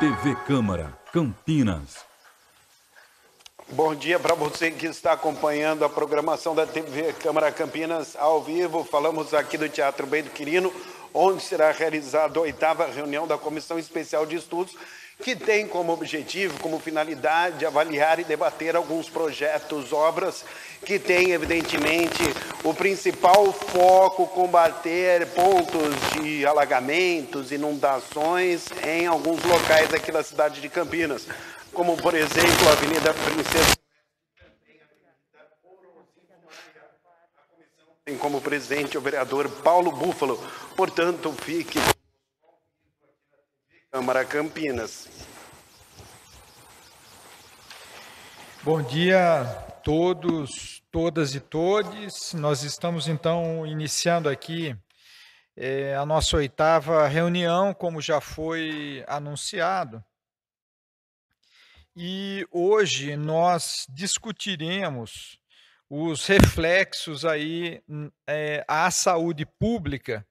TV Câmara, Campinas. Bom dia para você que está acompanhando a programação da TV Câmara Campinas ao vivo. Falamos aqui do Teatro Bento Quirino, onde será realizada a 8ª reunião da Comissão Especial de Estudos, que tem como objetivo, como finalidade, avaliar e debater alguns projetos, obras que têm, evidentemente, o principal foco combater pontos de alagamentos, inundações em alguns locais aqui da cidade de Campinas, como, por exemplo, a Avenida Princesa. Tem como presidente o vereador Paulo Búfalo. Portanto, fique Câmara Campinas. Bom dia a todos, todas e todes. Nós estamos então iniciando aqui a nossa 8ª reunião, como já foi anunciado. E hoje nós discutiremos os reflexos aí à saúde pública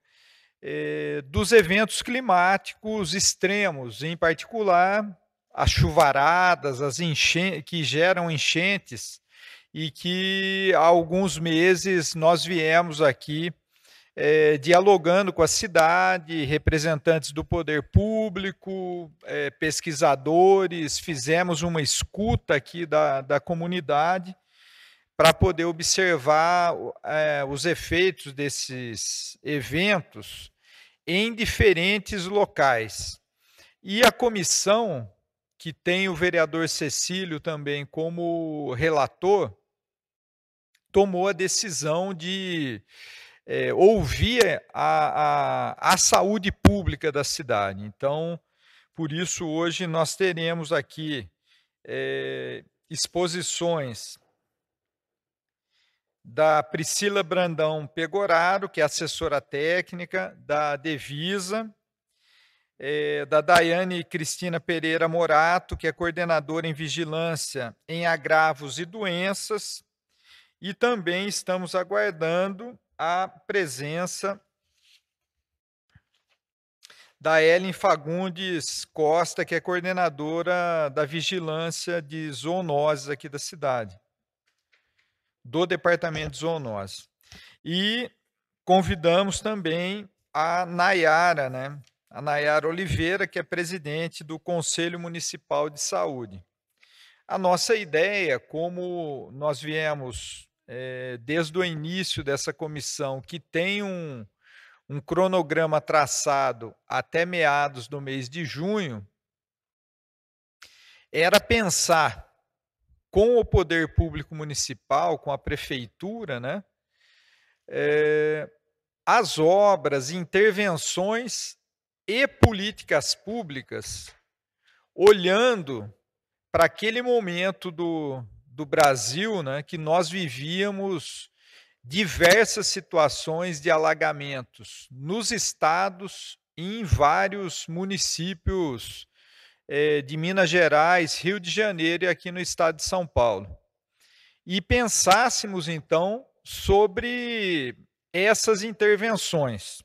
dos eventos climáticos extremos, em particular as chuvaradas, as enchentes que geram enchentes, e que há alguns meses nós viemos aqui dialogando com a cidade, representantes do poder público, pesquisadores, fizemos uma escuta aqui da comunidade para poder observar os efeitos desses eventos em diferentes locais. E a comissão, que tem o vereador Cecílio também como relator, tomou a decisão de ouvir a saúde pública da cidade. Então, por isso, hoje nós teremos aqui exposições da Priscila Brandão Pegoraro, que é assessora técnica, da Devisa, da Daiane Cristina Pereira Morato, que é coordenadora em vigilância em agravos e doenças, e também estamos aguardando a presença da Ellen Fagundes Costa, que é coordenadora da vigilância de zoonoses aqui da cidade, do Departamento de Zoonose. E convidamos também a Nayara, a Nayara Oliveira, que é presidente do Conselho Municipal de Saúde. A nossa ideia, como nós viemos desde o início dessa comissão, que tem um cronograma traçado até meados do mês de junho, era pensar com o poder público municipal, com a prefeitura, as obras, intervenções e políticas públicas, olhando para aquele momento do Brasil, que nós vivíamos diversas situações de alagamentos nos estados e em vários municípios de Minas Gerais, Rio de Janeiro e aqui no estado de São Paulo. E pensássemos, então, sobre essas intervenções.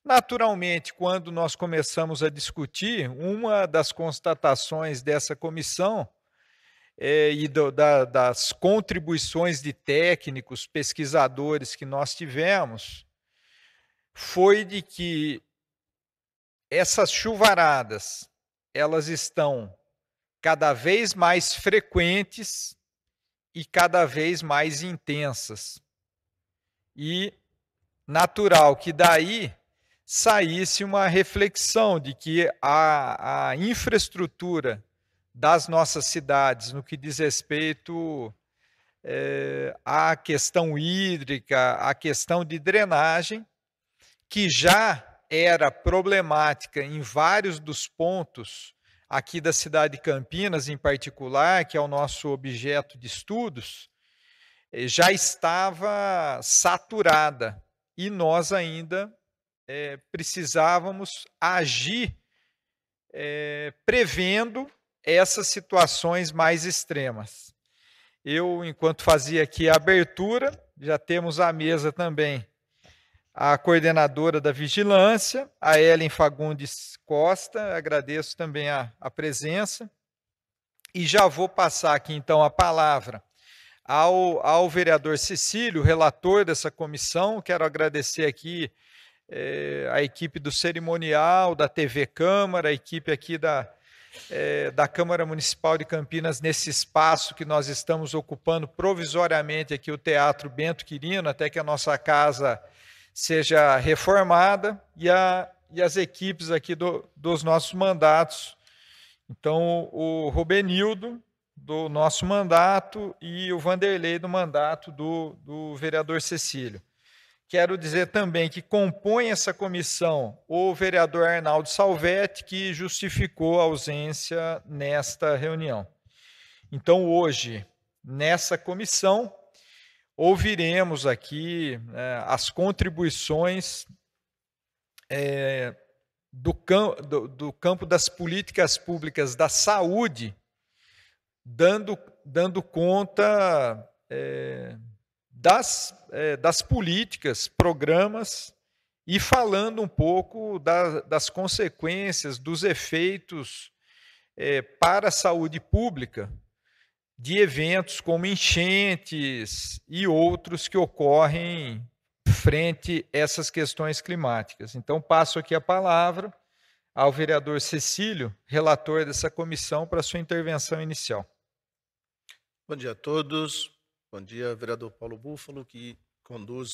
Naturalmente, quando nós começamos a discutir, uma das constatações dessa comissão das contribuições de técnicos, pesquisadores que nós tivemos, foi de que essas chuvaradas, elas estão cada vez mais frequentes e cada vez mais intensas. E natural que daí saísse uma reflexão de que a infraestrutura das nossas cidades, no que diz respeito à questão hídrica, à questão de drenagem, que já era problemática em vários dos pontos aqui da cidade de Campinas, em particular, que é o nosso objeto de estudos, já estava saturada e nós ainda precisávamos agir prevendo essas situações mais extremas. Eu, enquanto fazia aqui a abertura, já temos à mesa também a coordenadora da Vigilância, a Ellen Fagundes Costa, agradeço também a presença, e já vou passar aqui então a palavra ao vereador Cecílio, relator dessa comissão. Quero agradecer aqui a equipe do cerimonial, da TV Câmara, a equipe aqui da Câmara Municipal de Campinas, nesse espaço que nós estamos ocupando provisoriamente aqui, o Teatro Bento Quirino, até que a nossa casa seja reformada, e as equipes aqui dos nossos mandatos. Então, o Rubenildo, do nosso mandato, e o Vanderlei, do mandato do vereador Cecílio. Quero dizer também que compõe essa comissão o vereador Arnaldo Salvetti, que justificou a ausência nesta reunião. Então, hoje, nessa comissão, ouviremos aqui as contribuições do campo das políticas públicas da saúde, dando conta das políticas, programas, e falando um pouco das consequências, dos efeitos para a saúde pública de eventos como enchentes e outros que ocorrem frente a essas questões climáticas. Então, passo aqui a palavra ao vereador Cecílio, relator dessa comissão, para a sua intervenção inicial. Bom dia a todos. Bom dia, vereador Paulo Búfalo, que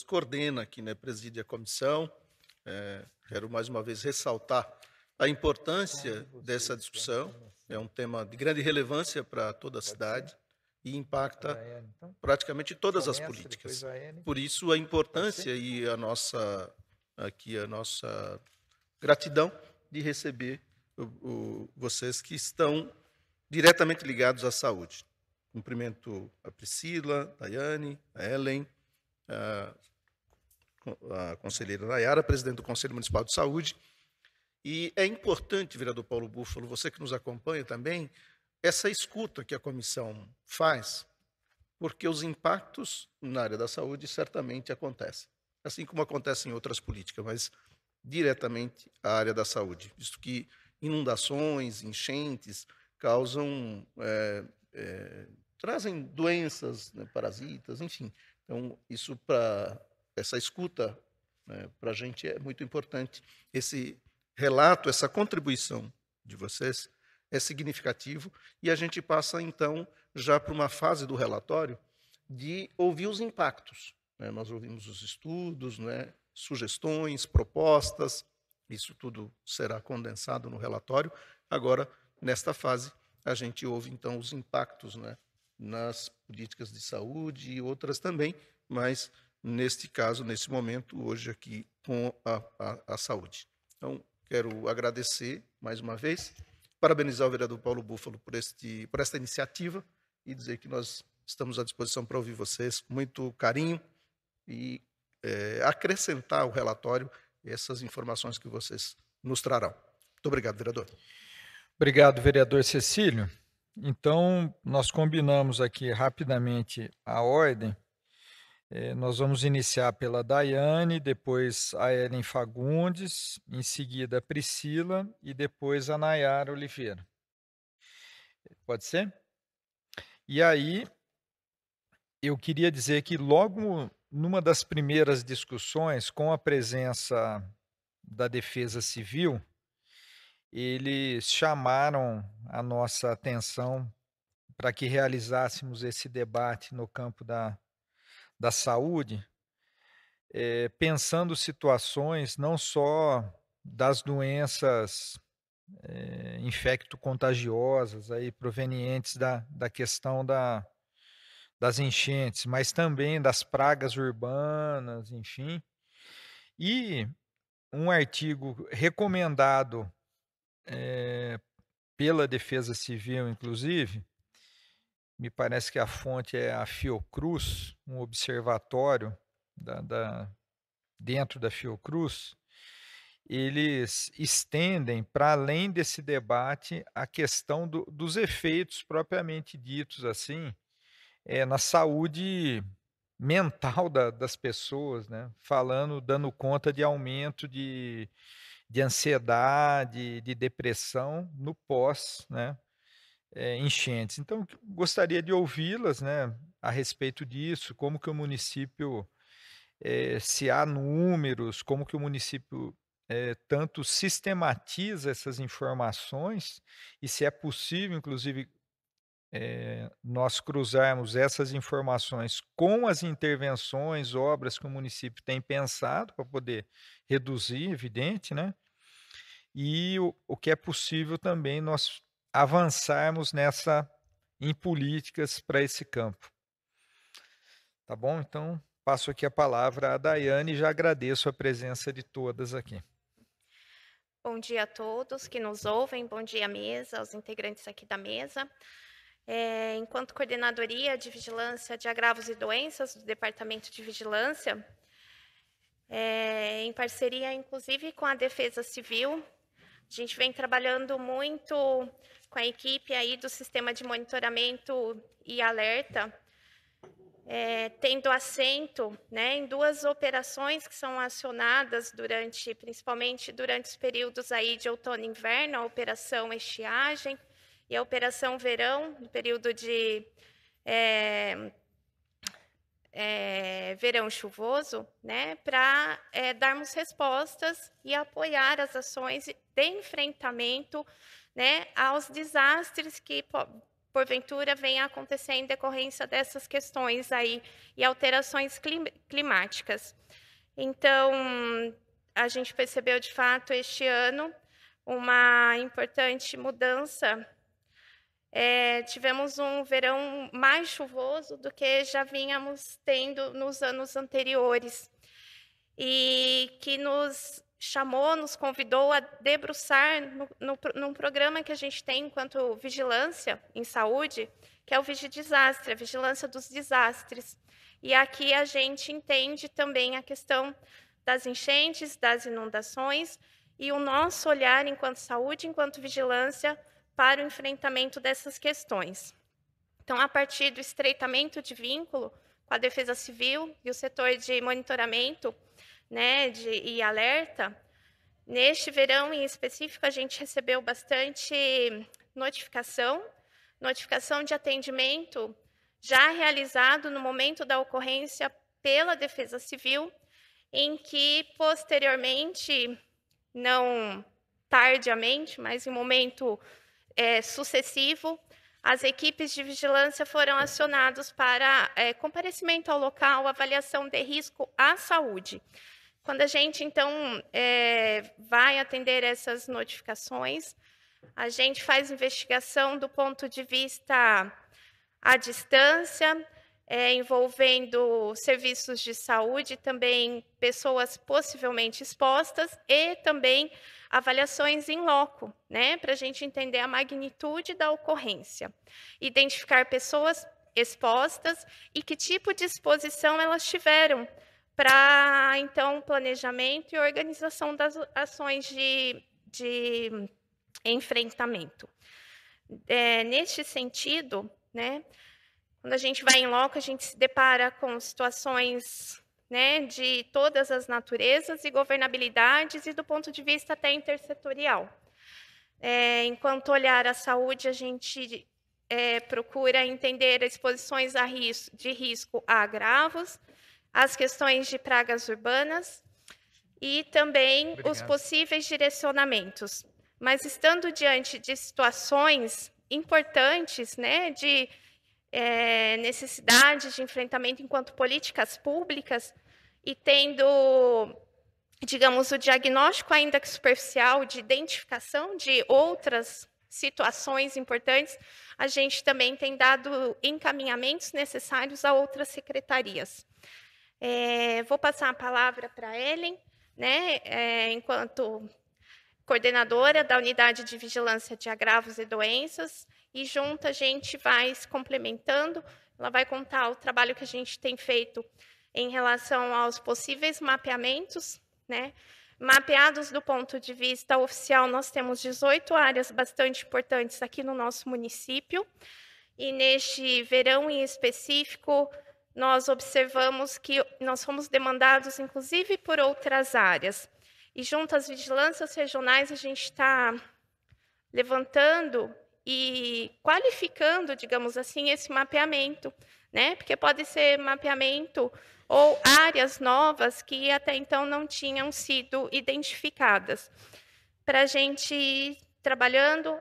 coordena aqui, preside a comissão. Quero mais uma vez ressaltar a importância dessa discussão. É um tema de grande relevância para toda a cidade e impacta praticamente todas as políticas. Por isso, a importância e a nossa gratidão de receber vocês que estão diretamente ligados à saúde. Cumprimento a Priscila, a Daiane, a Ellen, a conselheira Nayara, presidente do Conselho Municipal de Saúde. E é importante, vereador Paulo Búfalo, você que nos acompanha também, essa escuta que a comissão faz, porque os impactos na área da saúde certamente acontecem, assim como acontecem em outras políticas, mas diretamente a área da saúde, visto que inundações, enchentes causam trazem doenças, parasitas, enfim. Então, essa escuta, para a gente é muito importante. Esse relato, essa contribuição de vocês é significativo, e a gente passa, então, já para uma fase do relatório de ouvir os impactos. Nós ouvimos os estudos, sugestões, propostas, isso tudo será condensado no relatório. Agora, nesta fase, a gente ouve, então, os impactos, nas políticas de saúde e outras também, mas, neste caso, nesse momento, hoje aqui, com a saúde. Então, quero agradecer, mais uma vez, parabenizar o vereador Paulo Búfalo por esta iniciativa e dizer que nós estamos à disposição para ouvir vocês com muito carinho e acrescentar ao relatório essas informações que vocês nos trarão. Muito obrigado, vereador. Obrigado, vereador Cecílio. Então, nós combinamos aqui rapidamente a ordem. Nós vamos iniciar pela Daiane, depois a Ellen Fagundes, em seguida a Priscila e depois a Nayara Oliveira. Pode ser? E aí, eu queria dizer que logo numa das primeiras discussões, com a presença da Defesa Civil, eles chamaram a nossa atenção para que realizássemos esse debate no campo da saúde, pensando situações não só das doenças infecto-contagiosas aí, provenientes da questão das enchentes, mas também das pragas urbanas, enfim. E um artigo recomendado pela Defesa Civil, inclusive, me parece que a fonte é a Fiocruz, um observatório dentro da Fiocruz, eles estendem para além desse debate a questão dos efeitos propriamente ditos assim, na saúde mental das pessoas, né, dando conta de aumento de ansiedade, de depressão no pós, né, enchentes. Então, gostaria de ouvi-las, né, a respeito disso, como que o município, se há números, como que o município, tanto sistematiza essas informações e se é possível, inclusive, nós cruzarmos essas informações com as intervenções, obras que o município tem pensado para poder reduzir, evidente, né, e o que é possível também nós avançarmos em políticas para esse campo. Tá bom? Então, passo aqui a palavra à Daiane e já agradeço a presença de todas aqui. Bom dia a todos que nos ouvem, bom dia à mesa, aos integrantes aqui da mesa. Enquanto coordenadoria de vigilância de agravos e doenças do Departamento de Vigilância, em parceria inclusive com a Defesa Civil, a gente vem trabalhando muito com a equipe aí do Sistema de Monitoramento e Alerta, tendo assento, né, em 2 operações que são acionadas principalmente durante os períodos aí de outono e inverno, a Operação Estiagem e a Operação Verão, no período de verão chuvoso, né, para darmos respostas e apoiar as ações de enfrentamento, né, aos desastres que porventura venha acontecer em decorrência dessas questões aí e alterações climáticas. Então, a gente percebeu de fato este ano uma importante mudança. Tivemos um verão mais chuvoso do que já vínhamos tendo nos anos anteriores e que nos convidou a debruçar num programa que a gente tem enquanto vigilância em saúde, que é o Vigidesastre, a vigilância dos desastres. E aqui a gente entende também a questão das enchentes, das inundações e o nosso olhar enquanto saúde, enquanto vigilância, para o enfrentamento dessas questões. Então, a partir do estreitamento de vínculo com a Defesa Civil e o setor de monitoramento, né, e alerta, neste verão em específico, a gente recebeu bastante notificação de atendimento já realizado no momento da ocorrência pela Defesa Civil, em que, posteriormente, não tardiamente, mas em momento sucessivo, as equipes de vigilância foram acionadas para comparecimento ao local, avaliação de risco à saúde. Quando a gente, então, vai atender essas notificações, a gente faz investigação do ponto de vista à distância, envolvendo serviços de saúde, também pessoas possivelmente expostas e também avaliações em loco, né, para a gente entender a magnitude da ocorrência, identificar pessoas expostas e que tipo de exposição elas tiveram para, então, planejamento e organização das ações de enfrentamento. Neste sentido, né, quando a gente vai em loco, a gente se depara com situações, né, de todas as naturezas e governabilidades e do ponto de vista até intersetorial. Enquanto olhar a saúde, a gente procura entender exposições de risco a agravos, as questões de pragas urbanas e também os possíveis direcionamentos. Mas estando diante de situações importantes, né, de necessidade de enfrentamento enquanto políticas públicas e tendo, digamos, o diagnóstico ainda que superficial de identificação de outras situações importantes, a gente também tem dado encaminhamentos necessários a outras secretarias. Vou passar a palavra para a Ellen, né, enquanto coordenadora da Unidade de Vigilância de Agravos e Doenças, e junto a gente vai se complementando. Ela vai contar o trabalho que a gente tem feito em relação aos possíveis mapeamentos, né? Mapeados do ponto de vista oficial, nós temos 18 áreas bastante importantes aqui no nosso município, e neste verão em específico, nós observamos que nós fomos demandados, inclusive, por outras áreas. E junto às vigilâncias regionais, a gente está levantando e qualificando, digamos assim, esse mapeamento, né? Porque pode ser mapeamento ou áreas novas que até então não tinham sido identificadas. Para a gente ir trabalhando,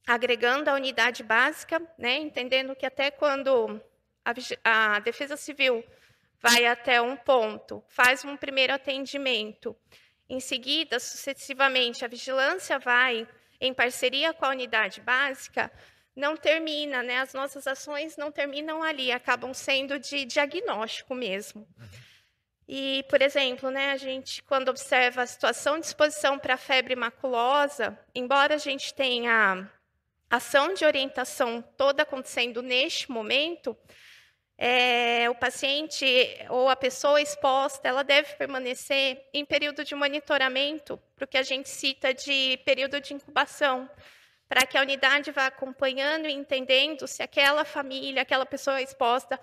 agregando a unidade básica, né? Entendendo que até quando a Defesa Civil vai até um ponto, faz um primeiro atendimento, em seguida, sucessivamente, a vigilância vai em parceria com a unidade básica, não termina, né? As nossas ações não terminam ali, acabam sendo de diagnóstico mesmo. E, por exemplo, né, a gente, quando observa a situação de exposição para a febre maculosa, embora a gente tenha ação de orientação toda acontecendo neste momento, o paciente ou a pessoa exposta, ela deve permanecer em período de monitoramento, para o que a gente cita de período de incubação, para que a unidade vá acompanhando e entendendo se aquela família, aquela pessoa exposta,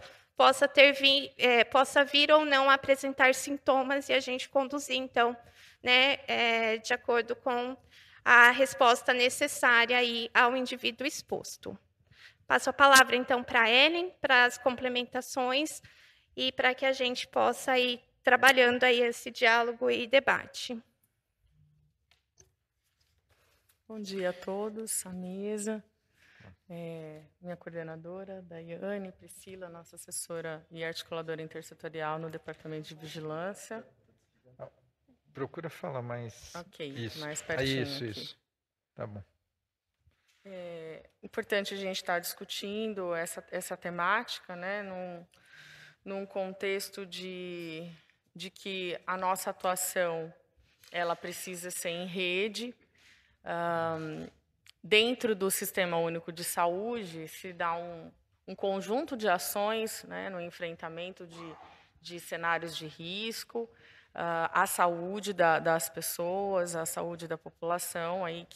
possa vir ou não apresentar sintomas e a gente conduzir, então, né, de acordo com a resposta necessária aí ao indivíduo exposto. Passo a palavra, então, para a Ellen, para as complementações e para que a gente possa ir trabalhando aí esse diálogo e debate. Bom dia a todos, à mesa. Minha coordenadora, Daiane, Priscila, nossa assessora e articuladora intersetorial no Departamento de Vigilância. Procura falar mais. Ok, isso. mais pertinho. Isso. Tá bom. É importante a gente estar discutindo essa temática, né, num contexto de que a nossa atuação ela precisa ser em rede. Dentro do Sistema Único de Saúde, se dá um conjunto de ações, né, no enfrentamento de cenários de risco, a saúde das pessoas, a saúde da população, aí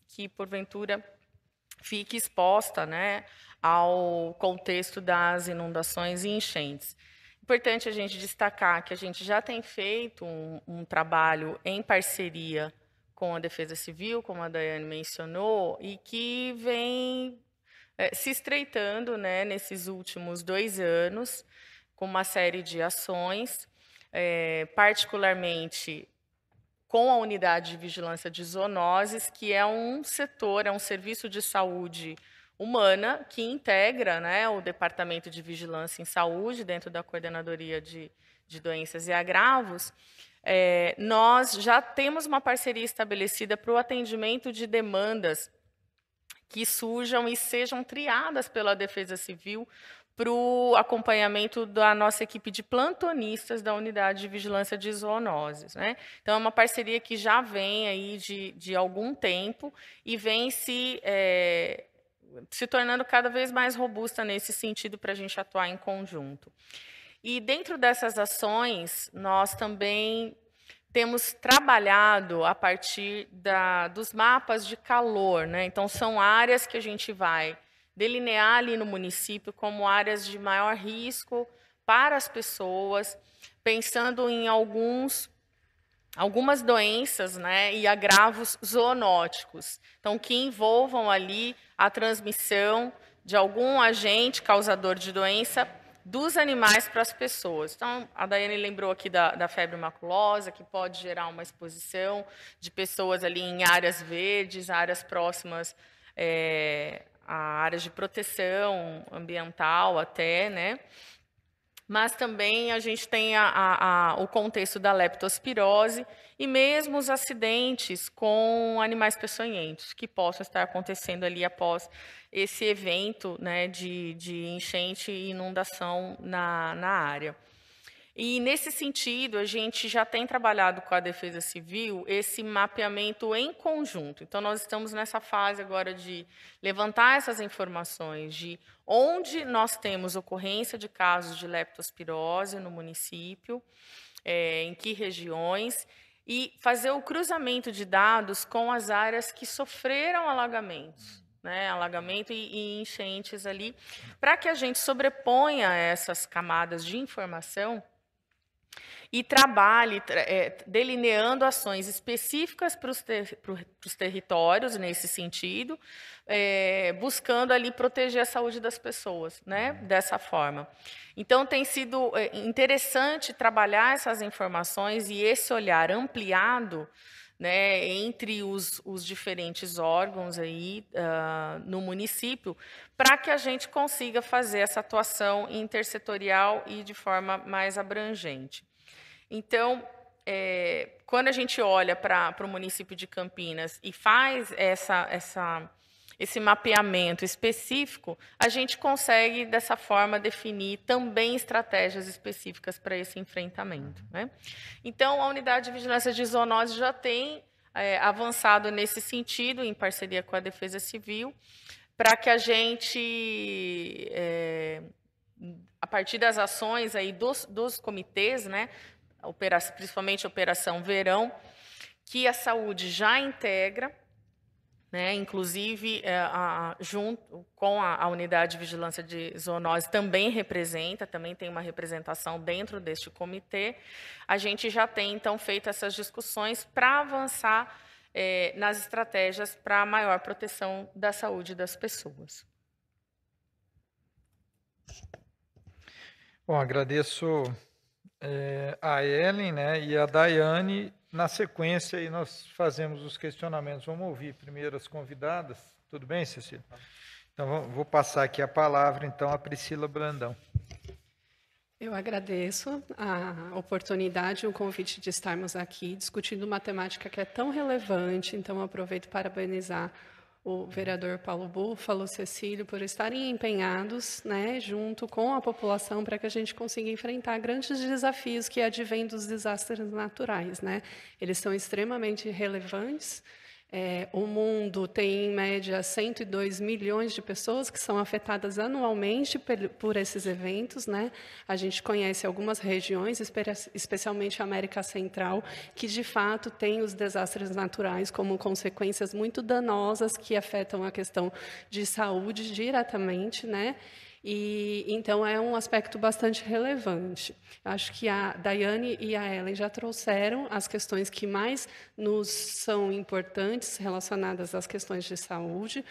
que porventura fique exposta, né, ao contexto das inundações e enchentes. Importante a gente destacar que a gente já tem feito um trabalho em parceria com a Defesa Civil, como a Daiane mencionou, e que vem se estreitando, né, nesses últimos 2 anos, com uma série de ações, particularmente com a Unidade de Vigilância de Zoonoses, que é um setor, é um serviço de saúde humana que integra, né, o Departamento de Vigilância em Saúde, dentro da Coordenadoria de Doenças e Agravos. Nós já temos uma parceria estabelecida para o atendimento de demandas que surjam e sejam triadas pela Defesa Civil para o acompanhamento da nossa equipe de plantonistas da Unidade de Vigilância de Zoonoses, né? Então, é uma parceria que já vem aí de algum tempo e vem se tornando cada vez mais robusta nesse sentido para a gente atuar em conjunto. E dentro dessas ações, nós também temos trabalhado a partir dos mapas de calor, né? Então, são áreas que a gente vai delinear ali no município como áreas de maior risco para as pessoas, pensando em algumas doenças, né, e agravos zoonóticos, então que envolvam ali a transmissão de algum agente causador de doença dos animais para as pessoas. Então, a Daiane lembrou aqui da febre maculosa, que pode gerar uma exposição de pessoas ali em áreas verdes, áreas próximas a áreas de proteção ambiental até, né? Mas também a gente tem o contexto da leptospirose e mesmo os acidentes com animais peçonhentos que possam estar acontecendo ali após esse evento, né, de enchente e inundação na área. E, nesse sentido, a gente já tem trabalhado com a Defesa Civil esse mapeamento em conjunto. Então, nós estamos nessa fase agora de levantar essas informações de onde nós temos ocorrência de casos de leptospirose no município, em que regiões, e fazer o cruzamento de dados com as áreas que sofreram alagamentos, né, alagamento e enchentes ali, para que a gente sobreponha essas camadas de informação e trabalhe delineando ações específicas para os territórios nesse sentido, buscando ali proteger a saúde das pessoas, né, dessa forma. Então, tem sido interessante trabalhar essas informações e esse olhar ampliado, né, entre os diferentes órgãos aí, no município, para que a gente consiga fazer essa atuação intersetorial e de forma mais abrangente. Então, quando a gente olha para o município de Campinas e faz esse mapeamento específico, a gente consegue, dessa forma, definir também estratégias específicas para esse enfrentamento, né? Então, a Unidade de Vigilância de Zoonose já tem avançado nesse sentido, em parceria com a Defesa Civil, para que a gente, a partir das ações aí dos comitês, né, principalmente a Operação Verão, que a saúde já integra, né, inclusive junto com a Unidade de Vigilância de Zoonose também também tem uma representação dentro deste comitê. A gente já tem, então, feito essas discussões para avançar nas estratégias para maior proteção da saúde das pessoas. Bom, agradeço a Ellen, né, e a Daiane. Na sequência, aí nós fazemos os questionamentos. Vamos ouvir primeiro as convidadas. Tudo bem, Cecília? Então, vou passar aqui a palavra, então, à Priscila Brandão. Eu agradeço a oportunidade e o convite de estarmos aqui discutindo uma temática que é tão relevante. Então, aproveito para parabenizar o vereador Paulo Búfalo, Cecílio, por estarem empenhados, né, junto com a população para que a gente consiga enfrentar grandes desafios que advêm dos desastres naturais, né? Eles são extremamente relevantes. O mundo tem, em média, 102 milhões de pessoas que são afetadas anualmente por esses eventos, né? A gente conhece algumas regiões, especialmente a América Central, que, de fato, têm os desastres naturais como consequências muito danosas que afetam a questão de saúde diretamente, né? E, então, é um aspecto bastante relevante. Acho que a Daiane e a Ellen já trouxeram as questões que mais nos são importantes relacionadas às questões de saúde,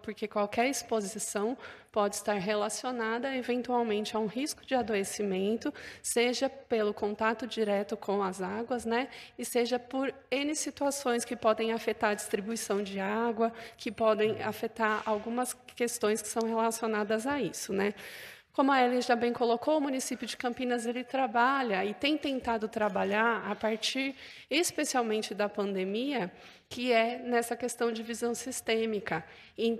porque qualquer exposição pode estar relacionada, eventualmente, a um risco de adoecimento, seja pelo contato direto com as águas, né, e seja por N situações que podem afetar a distribuição de água, que podem afetar algumas questões que são relacionadas a isso, né. Como a Ellen já bem colocou, o município de Campinas ele trabalha e tem tentado trabalhar a partir, especialmente da pandemia, que é nessa questão de visão sistêmica,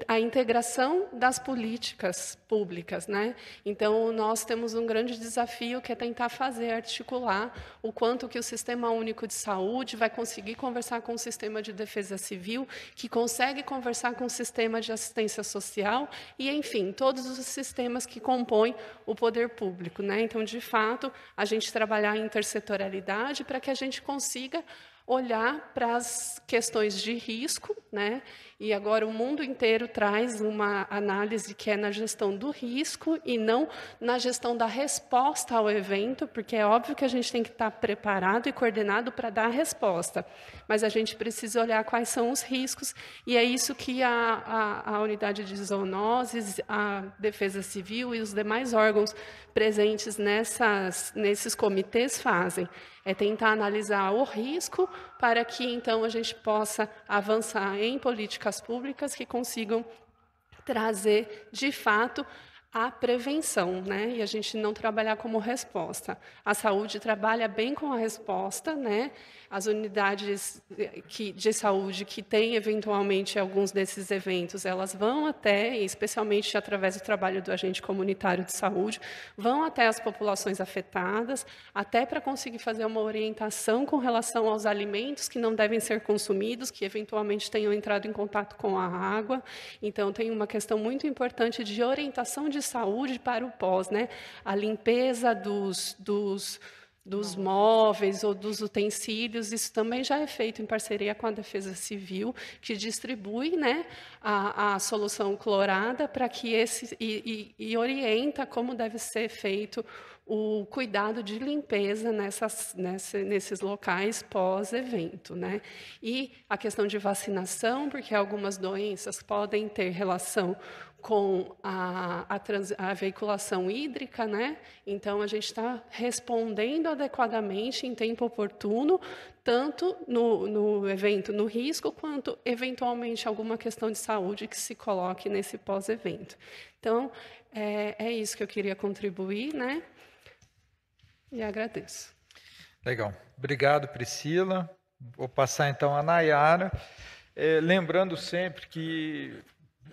a integração das políticas públicas, né? Então, nós temos um grande desafio que é tentar articular o quanto que o Sistema Único de Saúde vai conseguir conversar com o Sistema de Defesa Civil, que consegue conversar com o Sistema de Assistência Social e, enfim, todos os sistemas que compõem o poder público, né? Então, de fato, a gente trabalhar em intersetorialidade para que a gente consiga olhar para as questões de risco, né? E agora o mundo inteiro traz uma análise que é na gestão do risco e não na gestão da resposta ao evento, porque é óbvio que a gente tem que estar preparado e coordenado para dar a resposta, mas a gente precisa olhar quais são os riscos, e é isso que a unidade de zoonoses, a Defesa Civil e os demais órgãos presentes nesses comitês fazem. É tentar analisar o risco para que, então, a gente possa avançar em políticas públicas que consigam trazer, de fato, a prevenção, né? E a gente não trabalhar como resposta. A saúde trabalha bem com a resposta, né? As unidades de saúde que têm, eventualmente, alguns desses eventos, elas vão até, especialmente através do trabalho do agente comunitário de saúde, vão até as populações afetadas, até para conseguir fazer uma orientação com relação aos alimentos que não devem ser consumidos, que eventualmente tenham entrado em contato com a água. Então, tem uma questão muito importante de orientação de saúde para o pós, né? A limpeza dos dos móveis ou dos utensílios, isso também já é feito em parceria com a Defesa Civil, que distribui, né, a solução clorada para que e orienta como deve ser feito o cuidado de limpeza nesses locais pós-evento, né? E a questão de vacinação, porque algumas doenças podem ter relação com a veiculação hídrica, né? Então, a gente está respondendo adequadamente em tempo oportuno, tanto no evento, no risco, quanto, eventualmente, alguma questão de saúde que se coloque nesse pós-evento. Então, é isso que eu queria contribuir, né? E agradeço. Legal. Obrigado, Priscila. Vou passar, então, a Nayara. Lembrando sempre que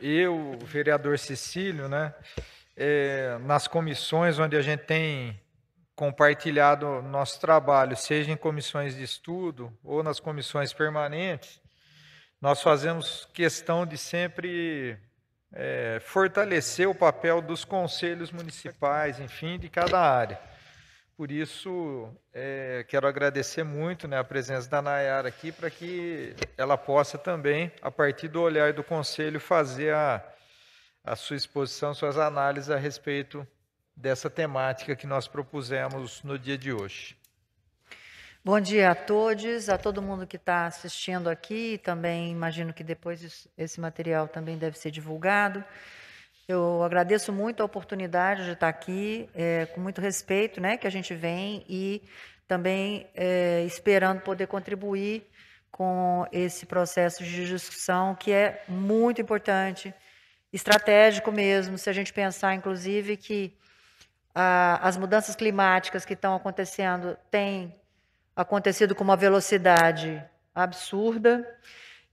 eu, o vereador Cecílio, né, nas comissões onde a gente tem compartilhado nosso trabalho, seja em comissões de estudo ou nas comissões permanentes, nós fazemos questão de sempre fortalecer o papel dos conselhos municipais, enfim, de cada área. Por isso, quero agradecer muito, né, a presença da Nayara aqui, para que ela possa também, a partir do olhar do Conselho, fazer a sua exposição, suas análises a respeito dessa temática que nós propusemos no dia de hoje. Bom dia a todos, a todo mundo que está assistindo aqui. Também imagino que depois esse material também deve ser divulgado. Eu agradeço muito a oportunidade de estar aqui, com muito respeito, né, que a gente vem, e também esperando poder contribuir com esse processo de discussão, que é muito importante, estratégico mesmo, se a gente pensar, inclusive, que as mudanças climáticas que estão acontecendo têm acontecido com uma velocidade absurda,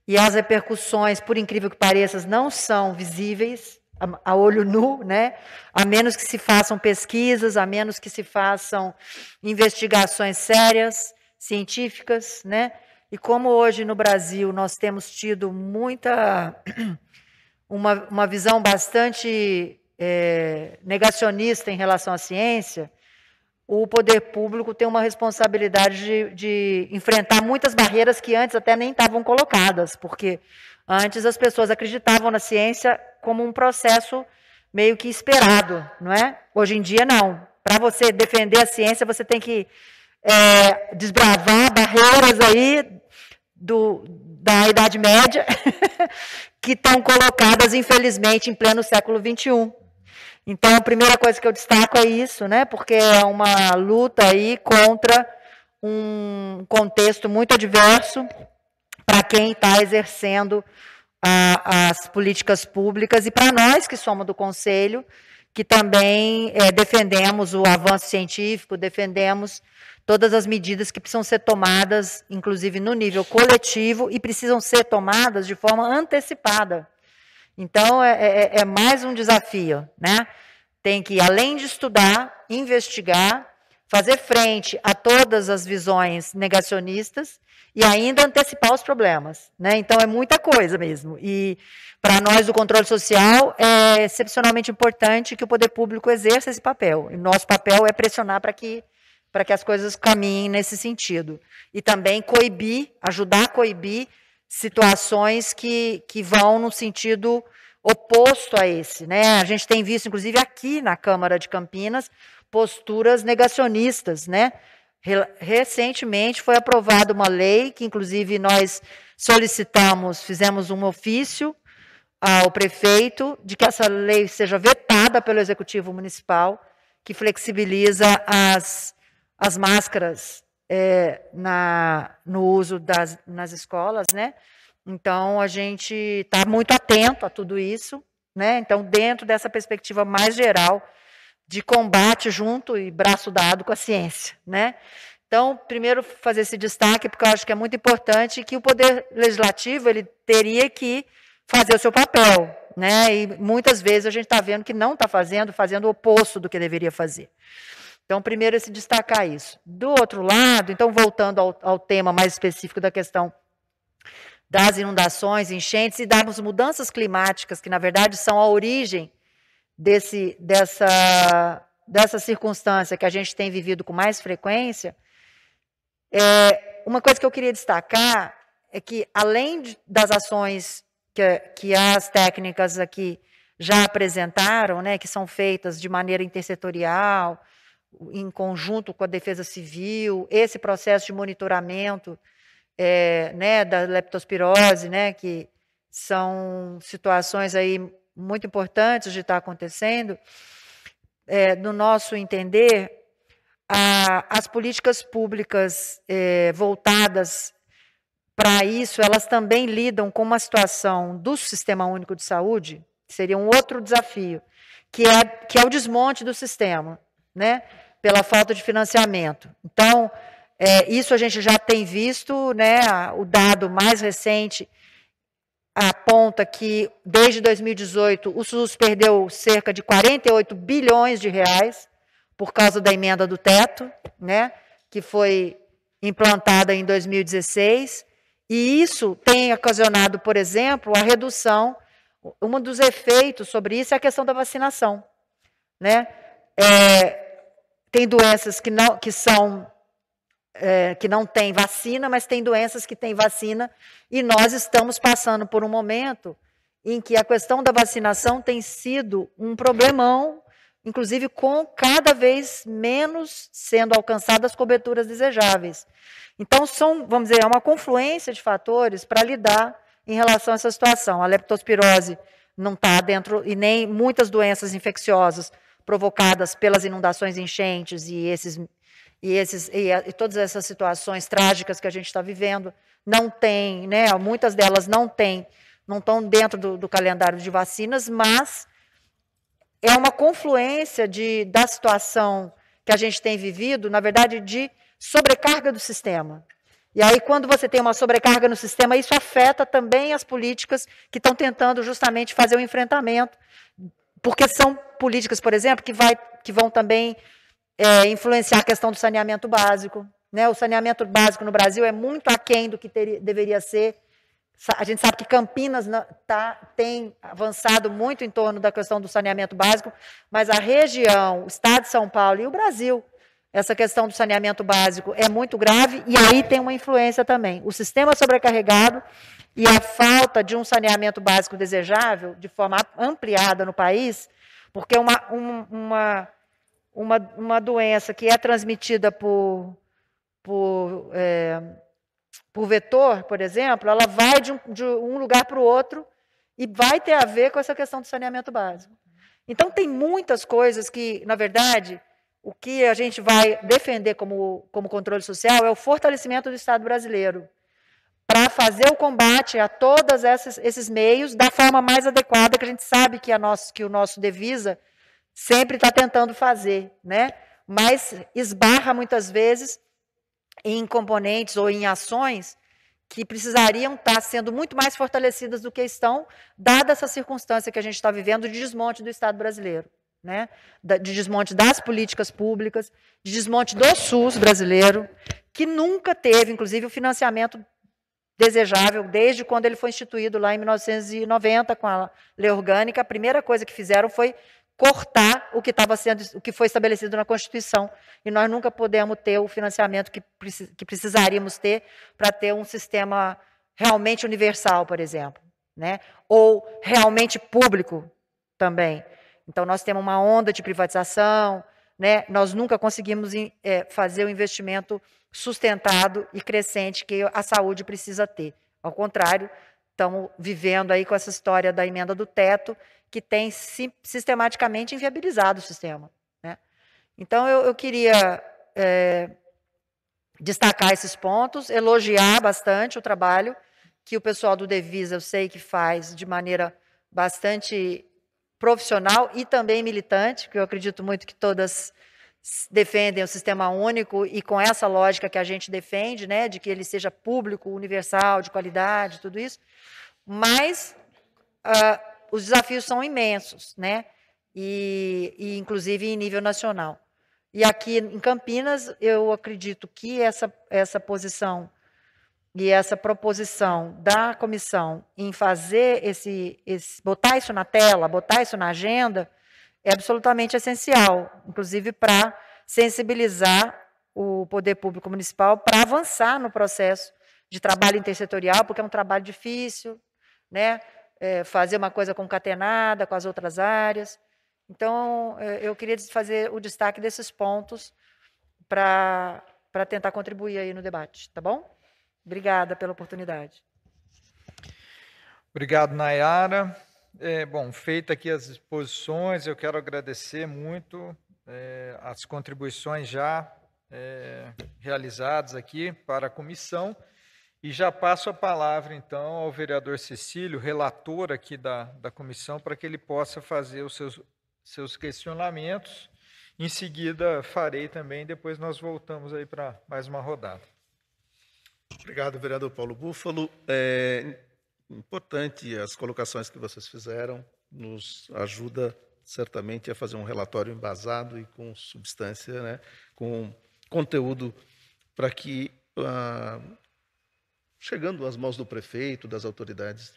e as repercussões, por incrível que pareça, não são visíveis a olho nu, né? A menos que se façam pesquisas, a menos que se façam investigações sérias, científicas, né? E como hoje no Brasil nós temos tido uma visão bastante negacionista em relação à ciência, o poder público tem uma responsabilidade de enfrentar muitas barreiras que antes até nem estavam colocadas, porque antes as pessoas acreditavam na ciência como um processo meio que esperado, não é? Hoje em dia, não. Para você defender a ciência, você tem que desbravar barreiras aí da Idade Média que estão colocadas, infelizmente, em pleno século XXI. Então, a primeira coisa que eu destaco é isso, né? Porque é uma luta aí contra um contexto muito adverso para quem está exercendo as políticas públicas, e para nós que somos do Conselho, que também defendemos o avanço científico, defendemos todas as medidas que precisam ser tomadas, inclusive no nível coletivo, e precisam ser tomadas de forma antecipada. Então, é mais um desafio, né? Tem que, além de estudar, investigar, fazer frente a todas as visões negacionistas e ainda antecipar os problemas, né? Então, é muita coisa mesmo. E, para nós, do controle social, é excepcionalmente importante que o poder público exerça esse papel. E nosso papel é pressionar para que as coisas caminhem nesse sentido. E também coibir, ajudar a coibir situações que vão no sentido oposto a esse, né? A gente tem visto, inclusive aqui na Câmara de Campinas, posturas negacionistas, né? Recentemente foi aprovada uma lei que, inclusive, nós solicitamos, fizemos um ofício ao prefeito de que essa lei seja vetada pelo Executivo Municipal, que flexibiliza as máscaras no uso nas escolas, né? Então, a gente está muito atento a tudo isso, né? Então, dentro dessa perspectiva mais geral de combate junto e braço dado com a ciência, né? Então, primeiro, fazer esse destaque, porque eu acho que é muito importante que o Poder Legislativo ele teria que fazer o seu papel, né? E muitas vezes a gente está vendo que não está fazendo o oposto do que deveria fazer. Então, primeiro, se destacar isso. Do outro lado, então, voltando ao tema mais específico da questão das inundações, enchentes e das mudanças climáticas, que, na verdade, são a origem dessa circunstância que a gente tem vivido com mais frequência, uma coisa que eu queria destacar é que, além das ações que as técnicas aqui já apresentaram, né, que são feitas de maneira intersetorial, em conjunto com a Defesa Civil, esse processo de monitoramento né, da leptospirose, né, que são situações aí muito importantes de estar acontecendo, no nosso entender, as políticas públicas voltadas para isso, elas também lidam com uma situação do Sistema Único de Saúde, que seria um outro desafio, que é o desmonte do sistema, né, pela falta de financiamento. Então, isso a gente já tem visto, né, o dado mais recente aponta que, desde 2018, o SUS perdeu cerca de 48 bilhões de reais por causa da emenda do teto, né, que foi implantada em 2016, e isso tem ocasionado, por exemplo, a redução, um dos efeitos sobre isso é a questão da vacinação, né, tem doenças que não têm vacina, mas tem doenças que têm vacina, e nós estamos passando por um momento em que a questão da vacinação tem sido um problemão, inclusive com cada vez menos sendo alcançadas coberturas desejáveis. Então, vamos dizer, é uma confluência de fatores para lidar em relação a essa situação. A leptospirose não está dentro, e nem muitas doenças infecciosas provocadas pelas inundações, enchentes e todas essas situações trágicas que a gente está vivendo, não tem, né, muitas delas não estão dentro do calendário de vacinas, mas é uma confluência da situação que a gente tem vivido, na verdade, de sobrecarga do sistema. E aí, quando você tem uma sobrecarga no sistema, isso afeta também as políticas que estão tentando justamente fazer o enfrentamento, porque são políticas, por exemplo, que vão também influenciar a questão do saneamento básico, né? O saneamento básico no Brasil é muito aquém do que deveria ser. A gente sabe que Campinas tem avançado muito em torno da questão do saneamento básico, mas a região, o estado de São Paulo e o Brasil, essa questão do saneamento básico é muito grave, e aí tem uma influência também. O sistema sobrecarregado e a falta de um saneamento básico desejável, de forma ampliada no país, porque uma doença que é transmitida por vetor, por exemplo, ela vai de um lugar para o outro e vai ter a ver com essa questão do saneamento básico. Então, tem muitas coisas que, na verdade, o que a gente vai defender como controle social é o fortalecimento do Estado brasileiro, para fazer o combate a todos esses meios da forma mais adequada, que a gente sabe que o nosso Devisa sempre está tentando fazer, né? Mas esbarra muitas vezes em componentes ou em ações que precisariam estar sendo muito mais fortalecidas do que estão, dada essa circunstância que a gente está vivendo de desmonte do Estado brasileiro, né? De desmonte das políticas públicas, de desmonte do SUS brasileiro, que nunca teve, inclusive, o financiamento desejável desde quando ele foi instituído lá em 1990 com a Lei Orgânica. A primeira coisa que fizeram foi cortar o que foi estabelecido na Constituição, e nós nunca podemos ter o financiamento que precisaríamos ter para ter um sistema realmente universal, por exemplo, né? Ou realmente público também. Então, nós temos uma onda de privatização, né? Nós nunca conseguimos fazer o investimento sustentado e crescente que a saúde precisa ter. Ao contrário, estamos vivendo aí com essa história da emenda do teto, que tem sistematicamente inviabilizado o sistema, né? Então, eu queria destacar esses pontos, elogiar bastante o trabalho que o pessoal do Devisa, eu sei que faz de maneira bastante profissional e também militante, porque eu acredito muito que todas defendem o sistema único e com essa lógica que a gente defende, né, de que ele seja público, universal, de qualidade, tudo isso, mas os desafios são imensos, né, e inclusive em nível nacional. E aqui em Campinas, eu acredito que essa posição e essa proposição da comissão em fazer botar isso na tela, botar isso na agenda, é absolutamente essencial, inclusive para sensibilizar o poder público municipal para avançar no processo de trabalho intersetorial, porque é um trabalho difícil, né? Fazer uma coisa concatenada com as outras áreas. Então, eu queria fazer o destaque desses pontos para tentar contribuir aí no debate, tá bom? Obrigada pela oportunidade. Obrigado, Nayara. Bom, feita aqui as exposições, eu quero agradecer muito as contribuições já realizadas aqui para a comissão, e já passo a palavra, então, ao vereador Cecílio, relator aqui da comissão, para que ele possa fazer os seus questionamentos. Em seguida, farei também, depois nós voltamos aí para mais uma rodada. Obrigado, vereador Paulo Búfalo. Importante as colocações que vocês fizeram, nos ajuda certamente a fazer um relatório embasado e com substância, né, com conteúdo, para que, chegando às mãos do prefeito, das autoridades,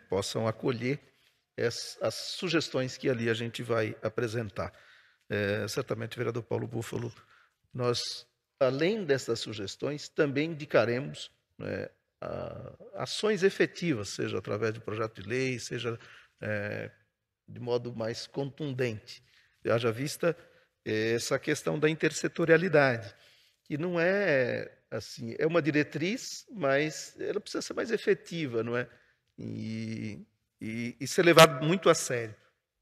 possam acolher as sugestões que ali a gente vai apresentar. Certamente, vereador Paulo Búfalo, nós, além dessas sugestões, também indicaremos ações efetivas, seja através de projeto de lei, seja de modo mais contundente. Haja vista essa questão da intersetorialidade, que não é assim, é uma diretriz, mas ela precisa ser mais efetiva, não é? E ser levada muito a sério,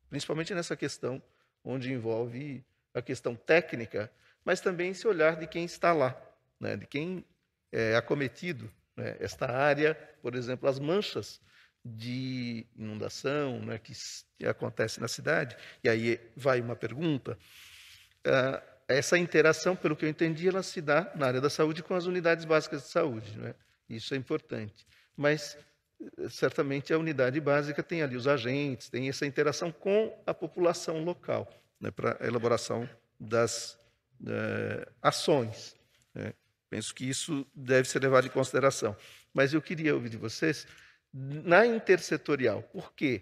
principalmente nessa questão onde envolve a questão técnica, mas também esse olhar de quem está lá, né? De quem é acometido, né? Esta área, por exemplo, as manchas de inundação, né, que acontece na cidade, e aí vai uma pergunta, essa interação, pelo que eu entendi, ela se dá na área da saúde com as unidades básicas de saúde, né? Isso é importante, mas certamente a unidade básica tem ali os agentes, tem essa interação com a população local, né, para a elaboração das ações, né? Penso que isso deve ser levado em consideração. Mas eu queria ouvir de vocês, na intersetorial, por quê?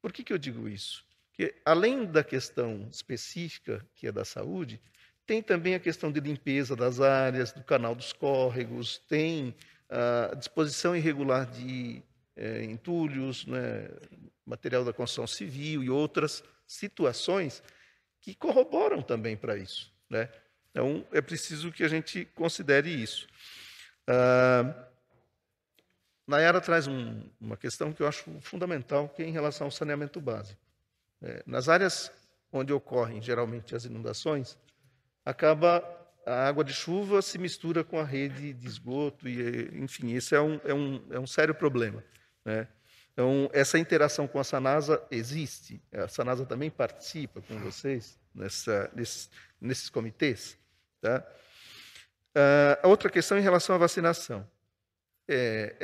Por que eu digo isso? Porque, além da questão específica, que é da saúde, tem também a questão de limpeza das áreas, do canal dos córregos, tem a disposição irregular de entulhos, né, material da construção civil e outras situações que corroboram também para isso, né? Então, é preciso que a gente considere isso. Nayara traz uma questão que eu acho fundamental, que é em relação ao saneamento básico. Nas áreas onde ocorrem, geralmente, as inundações, acaba a água de chuva se mistura com a rede de esgoto, e, enfim, esse é um sério problema, né? Então, essa interação com a Sanasa existe? A Sanasa também participa com vocês nesses comitês? Tá? A outra questão em relação à vacinação.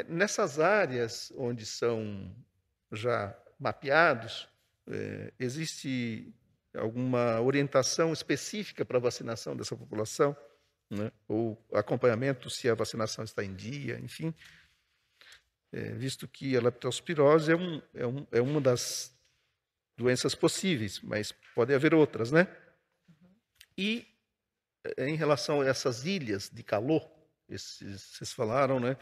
Nessas áreas onde são já mapeados, existe alguma orientação específica para a vacinação dessa população, né? Ou acompanhamento se a vacinação está em dia, enfim, visto que a leptospirose é uma das doenças possíveis, mas pode haver outras, né? E em relação a essas ilhas de calor, vocês falaram, né?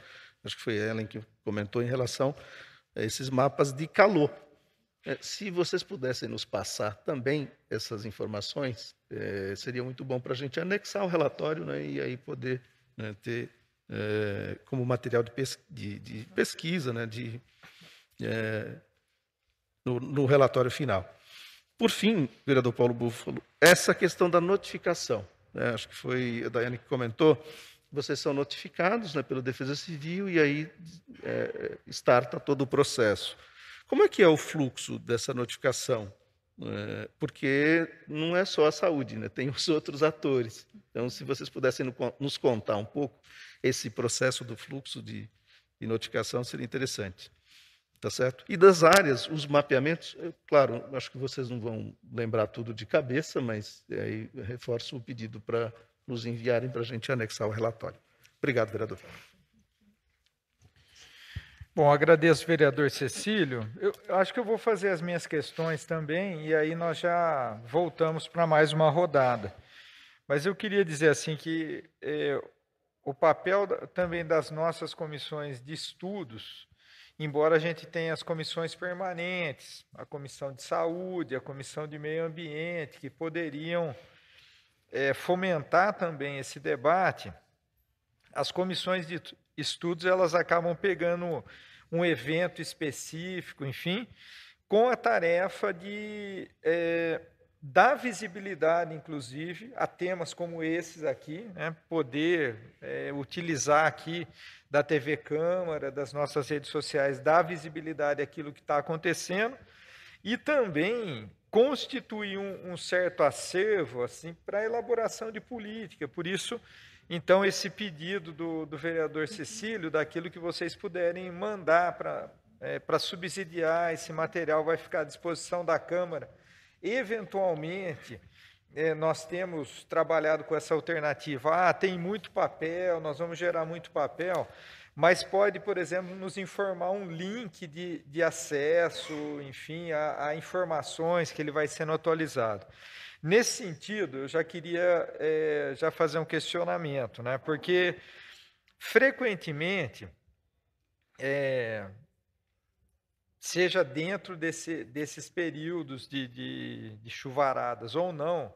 Acho que foi a Ellen que comentou em relação a esses mapas de calor. Se vocês pudessem nos passar também essas informações, seria muito bom para a gente anexar o relatório, né, e aí poder, né, ter como material de pesquisa, né, no relatório final. Por fim, vereador Paulo Búfalo, essa questão da notificação, né, acho que foi a Daiane que comentou, vocês são notificados, né, pela Defesa Civil e aí starta todo o processo. Como é que é o fluxo dessa notificação? Porque não é só a saúde, né? Tem os outros atores. Então, se vocês pudessem nos contar um pouco esse processo do fluxo de notificação, seria interessante. Tá certo? E das áreas, os mapeamentos, claro, acho que vocês não vão lembrar tudo de cabeça, mas aí eu reforço o pedido para nos enviarem para a gente anexar o relatório. Obrigado, vereador. Bom, agradeço, vereador Cecílio. Eu acho que eu vou fazer as minhas questões também, e aí nós já voltamos para mais uma rodada. Mas eu queria dizer assim que o papel também das nossas comissões de estudos, embora a gente tenha as comissões permanentes, a comissão de saúde, a comissão de meio ambiente, que poderiam fomentar também esse debate, as comissões de estudos elas acabam pegando um evento específico, enfim, com a tarefa de dar visibilidade, inclusive, a temas como esses aqui, né, poder utilizar aqui da TV Câmara, das nossas redes sociais, dar visibilidade àquilo que está acontecendo e também constituir um certo acervo assim, para a elaboração de política. Por isso, então, esse pedido do vereador Cecílio, daquilo que vocês puderem mandar para subsidiar esse material, vai ficar à disposição da Câmara. Eventualmente, nós temos trabalhado com essa alternativa. Tem muito papel, nós vamos gerar muito papel, mas pode, por exemplo, nos informar um link de acesso, enfim, a informações que ele vai sendo atualizado. Nesse sentido, eu já queria já fazer um questionamento, né? Porque, frequentemente, seja dentro desses períodos de chuvaradas ou não,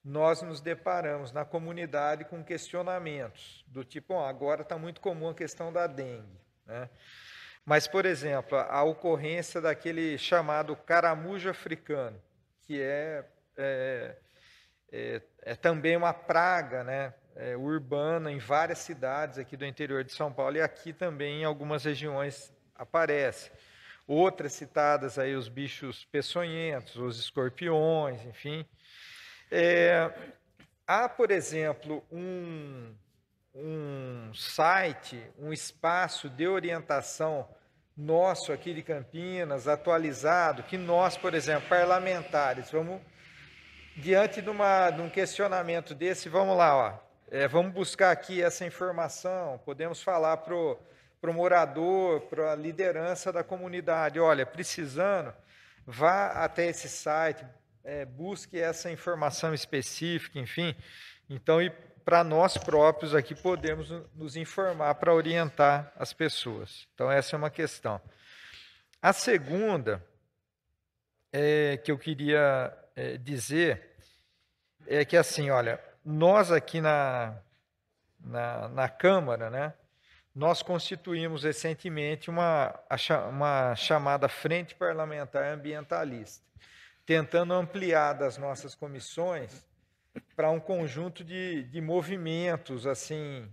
nós nos deparamos na comunidade com questionamentos do tipo, agora está muito comum a questão da dengue, né? Mas, por exemplo, a ocorrência daquele chamado caramujo africano, que é também uma praga, né, urbana em várias cidades aqui do interior de São Paulo, e aqui também em algumas regiões aparece. Outras citadas aí, os bichos peçonhentos, os escorpiões, enfim. Há, por exemplo, um site, um espaço de orientação nosso aqui de Campinas, atualizado, que nós, por exemplo, parlamentares, vamos, diante de um questionamento desse, vamos lá, vamos buscar aqui essa informação, podemos falar para o morador, para a liderança da comunidade, olha, precisando, vá até esse site, busque essa informação específica, enfim. Então, e para nós próprios aqui podemos nos informar para orientar as pessoas. Então, essa é uma questão. A segunda que eu queria dizer é que, assim, olha, nós aqui na Câmara, né, nós constituímos recentemente uma chamada Frente Parlamentar Ambientalista, tentando ampliar das nossas comissões para um conjunto de movimentos assim,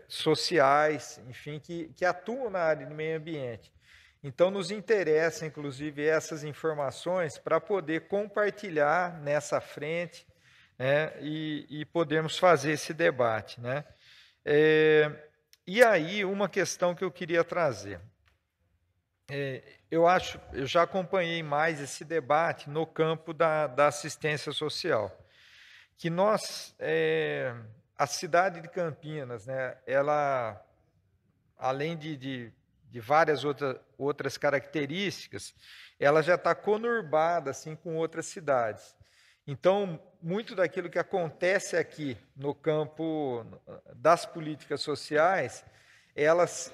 sociais, enfim, que atuam na área do meio ambiente. Então, nos interessa, inclusive, essas informações para poder compartilhar nessa frente, né, e podermos fazer esse debate, né? E aí, uma questão que eu queria trazer. Eu já acompanhei mais esse debate no campo da assistência social, que nós, a cidade de Campinas, né, ela, além de várias outras características, ela já está conurbada assim, com outras cidades. Então, muito daquilo que acontece aqui no campo das políticas sociais, elas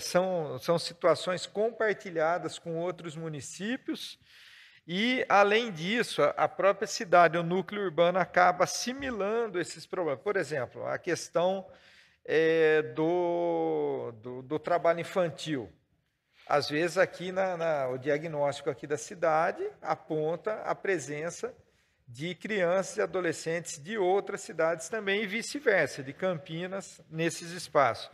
são situações compartilhadas com outros municípios e, além disso, a própria cidade, o núcleo urbano, acaba assimilando esses problemas. Por exemplo, a questão do trabalho infantil. Às vezes, aqui o diagnóstico aqui da cidade aponta a presença de crianças e adolescentes de outras cidades também e vice-versa, de Campinas, nesses espaços.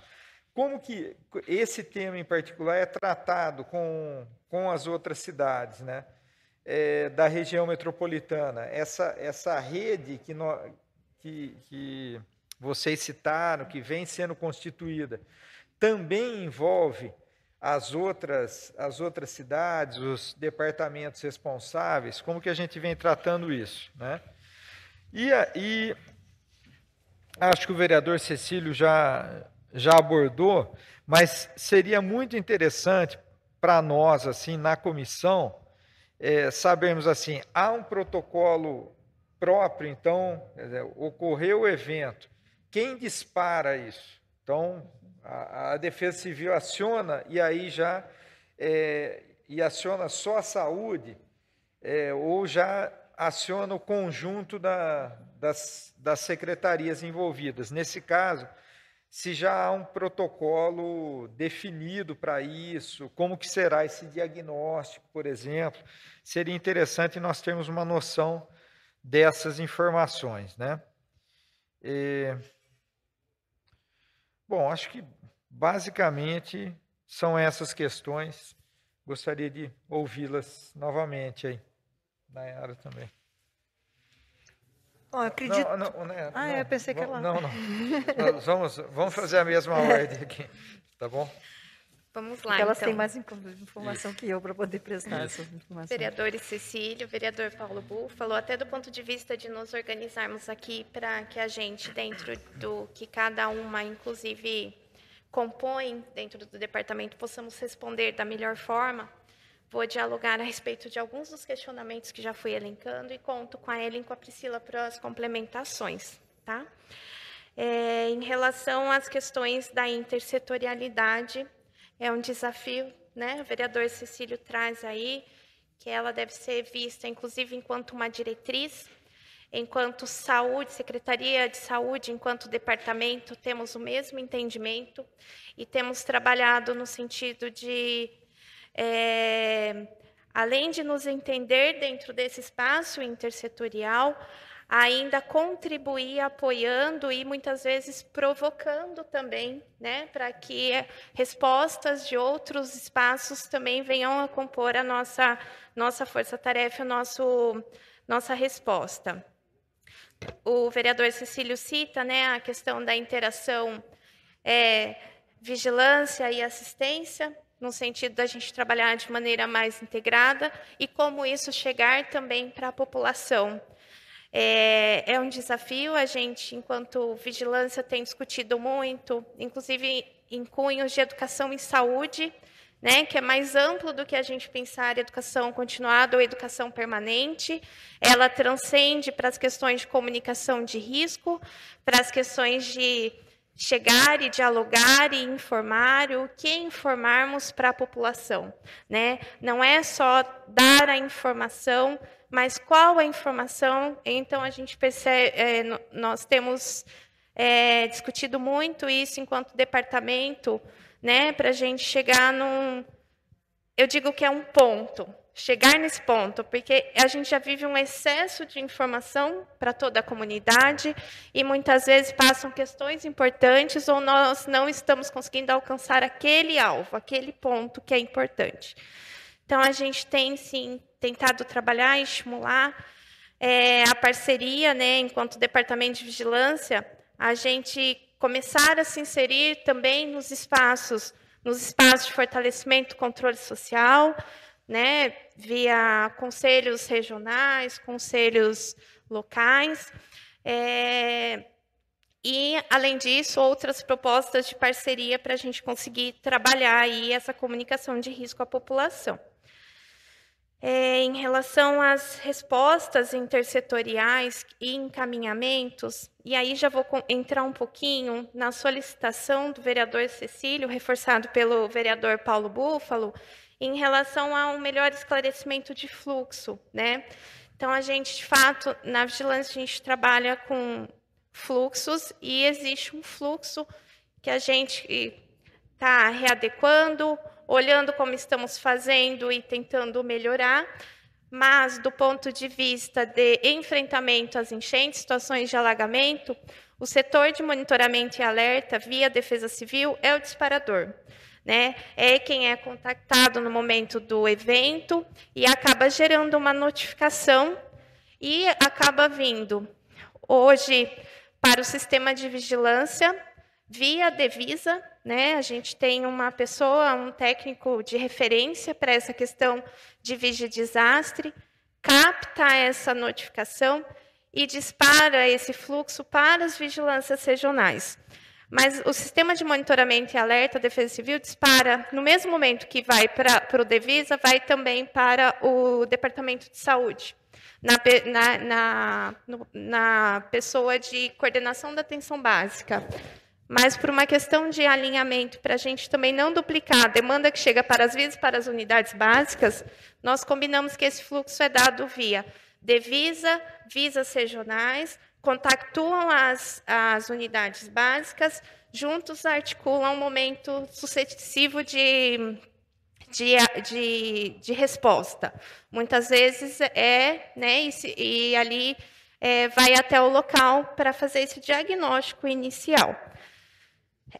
Como que esse tema em particular é tratado com as outras cidades, né? Da região metropolitana? Essa rede que vocês citaram, que vem sendo constituída, também envolve as outras cidades, os departamentos responsáveis? Como que a gente vem tratando isso, né? E acho que o vereador Cecílio já já abordou, mas seria muito interessante para nós, assim, na comissão, sabermos assim, há um protocolo próprio, então, ocorreu o evento, quem dispara isso? Então, a Defesa Civil aciona e aí já e aciona só a saúde, ou já aciona o conjunto das secretarias envolvidas. Nesse caso, se já há um protocolo definido para isso, como que será esse diagnóstico, por exemplo, seria interessante nós termos uma noção dessas informações, né? Bom, acho que basicamente são essas questões. Gostaria de ouvi-las novamente aí. Nayara também. Bom, eu acredito... Não, eu pensei que ela... Não. Vamos fazer a mesma ordem aqui, tá bom? Vamos lá, porque elas então. têm mais informação que eu para poder prestar essas informações. Vereadores Cecílio, vereador Paulo Búfalo, até do ponto de vista de nos organizarmos aqui para que a gente, dentro do que cada uma, inclusive, compõe dentro do departamento, possamos responder da melhor forma, vou dialogar a respeito de alguns dos questionamentos que já fui elencando e conto com a Ellen e com a Priscila para as complementações, tá? Em relação às questões da intersetorialidade, é um desafio, né? O vereador Cecílio traz aí que ela deve ser vista, inclusive, enquanto uma diretriz, enquanto saúde, Secretaria de Saúde, enquanto departamento, temos o mesmo entendimento e temos trabalhado no sentido de, além de nos entender dentro desse espaço intersetorial, ainda contribuir apoiando e muitas vezes provocando também, né, para que respostas de outros espaços também venham a compor a nossa força-tarefa, nossa resposta. O vereador Cecílio cita, né, a questão da interação vigilância e assistência, no sentido da gente trabalhar de maneira mais integrada e como isso chegar também para a população. É um desafio, a gente, enquanto vigilância, tem discutido muito, inclusive em cunhos de educação em saúde, né, que é mais amplo do que a gente pensar em educação continuada ou educação permanente. Ela transcende para as questões de comunicação de risco, para as questões de chegar e dialogar e informar, o que informarmos para a população, né? Não é só dar a informação, mas qual a informação? Então, a gente percebe, nós temos discutido muito isso enquanto departamento, né, para a gente chegar eu digo que é um ponto, chegar nesse ponto, porque a gente já vive um excesso de informação para toda a comunidade e muitas vezes passam questões importantes ou nós não estamos conseguindo alcançar aquele alvo, aquele ponto que é importante. Então, a gente tem, sim, tentado trabalhar e estimular a parceria, né, enquanto Departamento de Vigilância, a gente começar a se inserir também nos espaços de fortalecimento do controle social, né, via conselhos regionais, conselhos locais, e, além disso, outras propostas de parceria para a gente conseguir trabalhar aí essa comunicação de risco à população. Em relação às respostas intersetoriais e encaminhamentos, e aí já vou entrar um pouquinho na solicitação do vereador Cecílio, reforçado pelo vereador Paulo Búfalo, em relação a um melhor esclarecimento de fluxo, né? Então, a gente, de fato, na vigilância, a gente trabalha com fluxos e existe um fluxo que a gente está readequando, olhando como estamos fazendo e tentando melhorar, mas do ponto de vista de enfrentamento às enchentes, situações de alagamento, o setor de monitoramento e alerta via Defesa Civil é o disparador, né? É quem é contactado no momento do evento e acaba gerando uma notificação e acaba vindo hoje para o sistema de vigilância via Devisa, né? A gente tem uma pessoa, um técnico de referência para essa questão de desastre, capta essa notificação e dispara esse fluxo para as vigilâncias regionais. Mas o sistema de monitoramento e alerta da Defesa Civil dispara, no mesmo momento que vai para o Devisa, vai também para o Departamento de Saúde, na pessoa de coordenação da atenção básica. Mas por uma questão de alinhamento, para a gente também não duplicar a demanda que chega para as unidades básicas, nós combinamos que esse fluxo é dado via Devisa, visas regionais, contactuam as unidades básicas, juntos articulam um momento sucessivo de resposta. Muitas vezes e ali vai até o local para fazer esse diagnóstico inicial.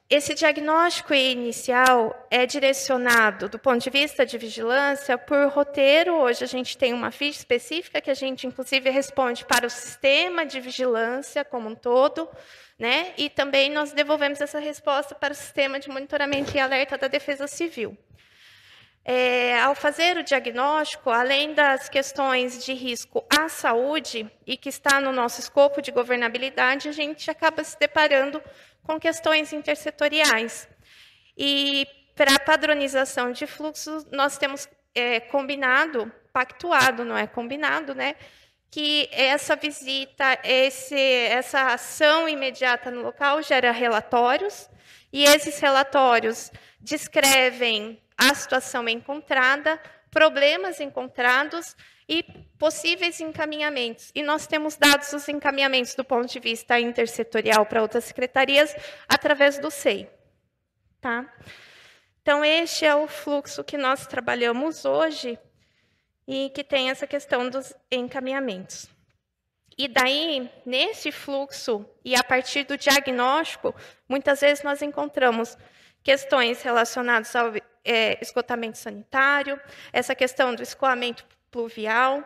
Esse diagnóstico inicial é direcionado, do ponto de vista de vigilância, por roteiro. Hoje a gente tem uma ficha específica que a gente, inclusive, responde para o sistema de vigilância como um todo, né? E também nós devolvemos essa resposta para o sistema de monitoramento e alerta da Defesa Civil. Ao fazer o diagnóstico, além das questões de risco à saúde, e que está no nosso escopo de governabilidade, a gente acaba se deparando com questões intersetoriais. E, para a padronização de fluxos, nós temos pactuado, não é combinado, né, que essa visita, essa ação imediata no local gera relatórios, e esses relatórios descrevem a situação encontrada, problemas encontrados e possíveis encaminhamentos. E nós temos dados os encaminhamentos do ponto de vista intersetorial para outras secretarias através do SEI. Tá? Então, este é o fluxo que nós trabalhamos hoje e que tem essa questão dos encaminhamentos. E daí, nesse fluxo, e a partir do diagnóstico, muitas vezes nós encontramos questões relacionadas ao esgotamento sanitário, essa questão do escoamento pluvial,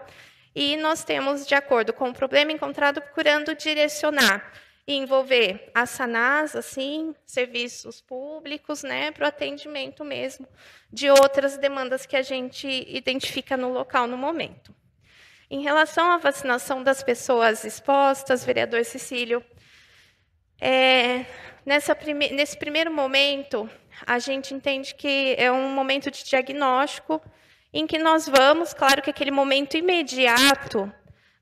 e nós temos, de acordo com o problema encontrado, procurando direcionar e envolver a SANAS, assim, serviços públicos, né, para o atendimento mesmo de outras demandas que a gente identifica no local no momento. Em relação à vacinação das pessoas expostas, vereador Cecílio, nesse primeiro momento, a gente entende que é um momento de diagnóstico em que nós vamos, claro que aquele momento imediato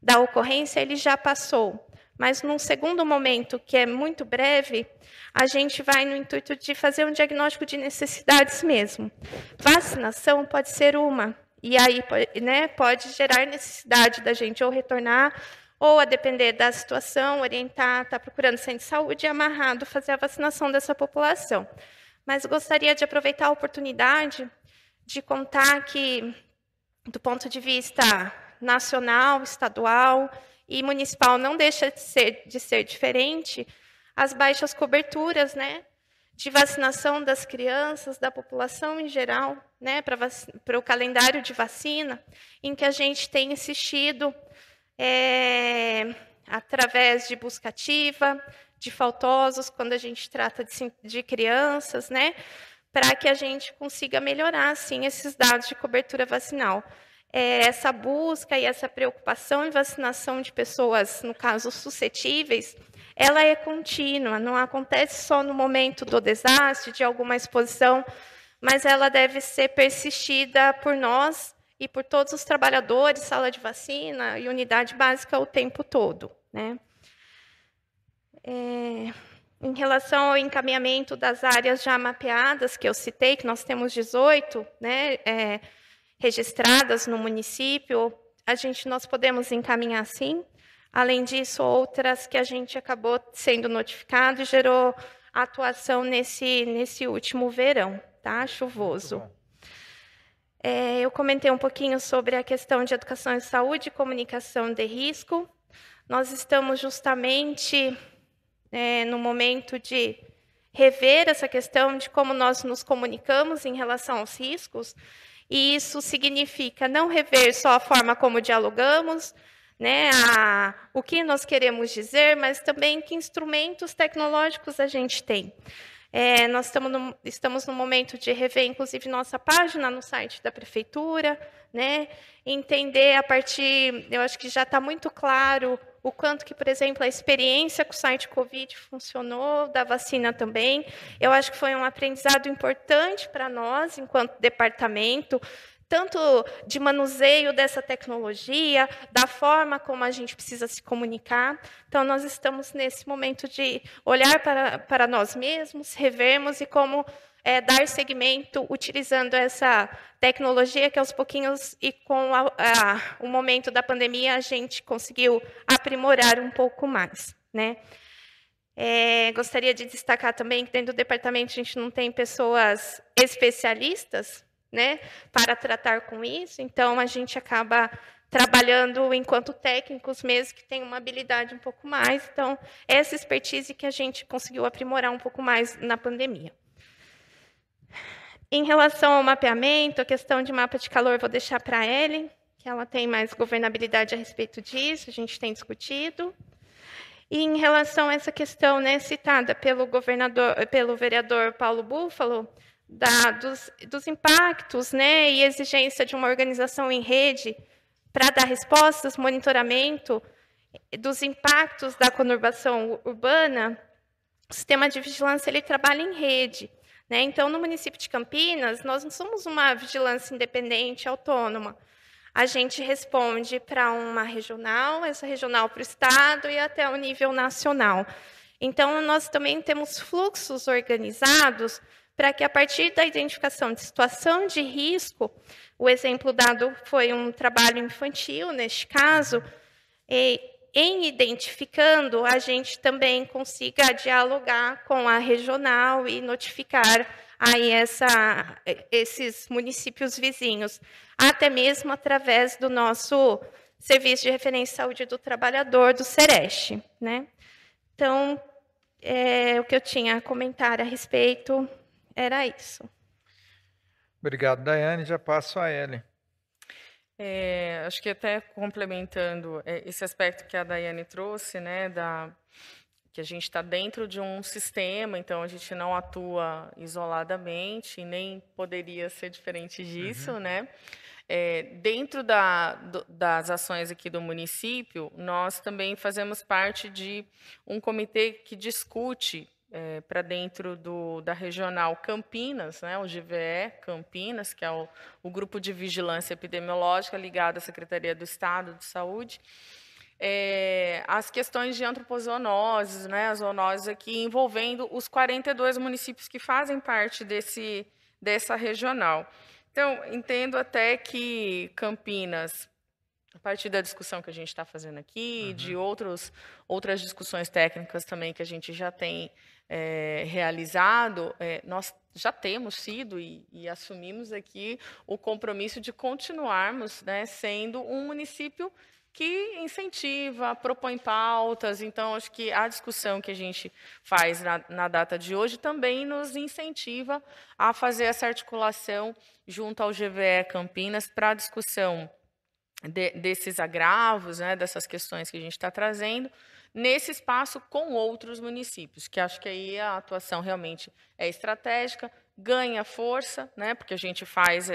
da ocorrência ele já passou, mas num segundo momento, que é muito breve, a gente vai no intuito de fazer um diagnóstico de necessidades mesmo. Vacinação pode ser uma, e aí pode gerar necessidade da gente ou retornar, ou, a depender da situação, orientar, estar procurando centro de saúde e amarrado fazer a vacinação dessa população. Mas gostaria de aproveitar a oportunidade de contar que, do ponto de vista nacional, estadual e municipal, não deixa de ser diferente, as baixas coberturas, né, de vacinação das crianças, da população em geral, né, para o calendário de vacina, em que a gente tem insistido através de busca ativa, de faltosos, quando a gente trata de crianças, né, para que a gente consiga melhorar, assim, esses dados de cobertura vacinal. Essa busca e essa preocupação em vacinação de pessoas, no caso, suscetíveis, ela é contínua, não acontece só no momento do desastre, de alguma exposição, mas ela deve ser persistida por nós e por todos os trabalhadores, sala de vacina e unidade básica o tempo todo, né? Em relação ao encaminhamento das áreas já mapeadas, que eu citei, que nós temos 18, né, registradas no município, nós podemos encaminhar sim. Além disso, outras que a gente acabou sendo notificado e gerou atuação nesse último verão, tá? Chuvoso. Eu comentei um pouquinho sobre a questão de educação e saúde e comunicação de risco. Nós estamos justamente no momento de rever essa questão de como nós nos comunicamos em relação aos riscos, e isso significa não rever só a forma como dialogamos, né, o que nós queremos dizer, mas também que instrumentos tecnológicos a gente tem. Nós estamos no momento de rever, inclusive, nossa página no site da Prefeitura, né? Entender a partir, eu acho que já está muito claro o quanto que, por exemplo, a experiência com o site Covid funcionou, da vacina também. Eu acho que foi um aprendizado importante para nós, enquanto departamento, tanto de manuseio dessa tecnologia, da forma como a gente precisa se comunicar. Então, nós estamos nesse momento de olhar para nós mesmos, revermos e como dar seguimento utilizando essa tecnologia que, aos pouquinhos, e com o momento da pandemia, a gente conseguiu aprimorar um pouco mais, né? Gostaria de destacar também que dentro do departamento a gente não tem pessoas especialistas, né, para tratar com isso, então a gente acaba trabalhando enquanto técnicos mesmo, que tem uma habilidade um pouco mais. Então, essa expertise que a gente conseguiu aprimorar um pouco mais na pandemia. Em relação ao mapeamento, a questão de mapa de calor, vou deixar para a Ellen, que ela tem mais governabilidade a respeito disso, a gente tem discutido. E em relação a essa questão, né, citada pelo vereador Paulo Búfalo, dos impactos, né, e exigência de uma organização em rede para dar respostas, monitoramento dos impactos da conurbação urbana, o sistema de vigilância ele trabalha em rede, né? Então, no município de Campinas, nós não somos uma vigilância independente, autônoma. A gente responde para uma regional, essa regional para o estado e até o nível nacional. Então, nós também temos fluxos organizados para que, a partir da identificação de situação de risco, o exemplo dado foi um trabalho infantil, neste caso, em identificando, a gente também consiga dialogar com a regional e notificar aí esses municípios vizinhos, até mesmo através do nosso Serviço de Referência à Saúde do Trabalhador, do SEREST, né? Então, o que eu tinha a comentar a respeito era isso. Obrigado, Daiane. Já passo a Ellen. Acho que até complementando esse aspecto que a Daiane trouxe, né, que a gente está dentro de um sistema, então a gente não atua isoladamente, e nem poderia ser diferente disso, né? Dentro das ações aqui do município, nós também fazemos parte de um comitê que discute para dentro da regional Campinas, né, o GVE Campinas, que é o Grupo de Vigilância Epidemiológica ligado à Secretaria do Estado de Saúde, as questões de antropozoonoses, né, as zoonoses aqui envolvendo os 42 municípios que fazem parte dessa regional. Então, entendo até que Campinas, a partir da discussão que a gente está fazendo aqui, de outras discussões técnicas também que a gente já tem realizado, nós já temos sido e assumimos aqui o compromisso de continuarmos, né, sendo um município que incentiva, propõe pautas. Então, acho que a discussão que a gente faz na data de hoje também nos incentiva a fazer essa articulação junto ao GVE Campinas para a discussão desses agravos, né, dessas questões que a gente está trazendo, nesse espaço com outros municípios, que acho que aí a atuação realmente é estratégica, ganha força, né, porque a gente faz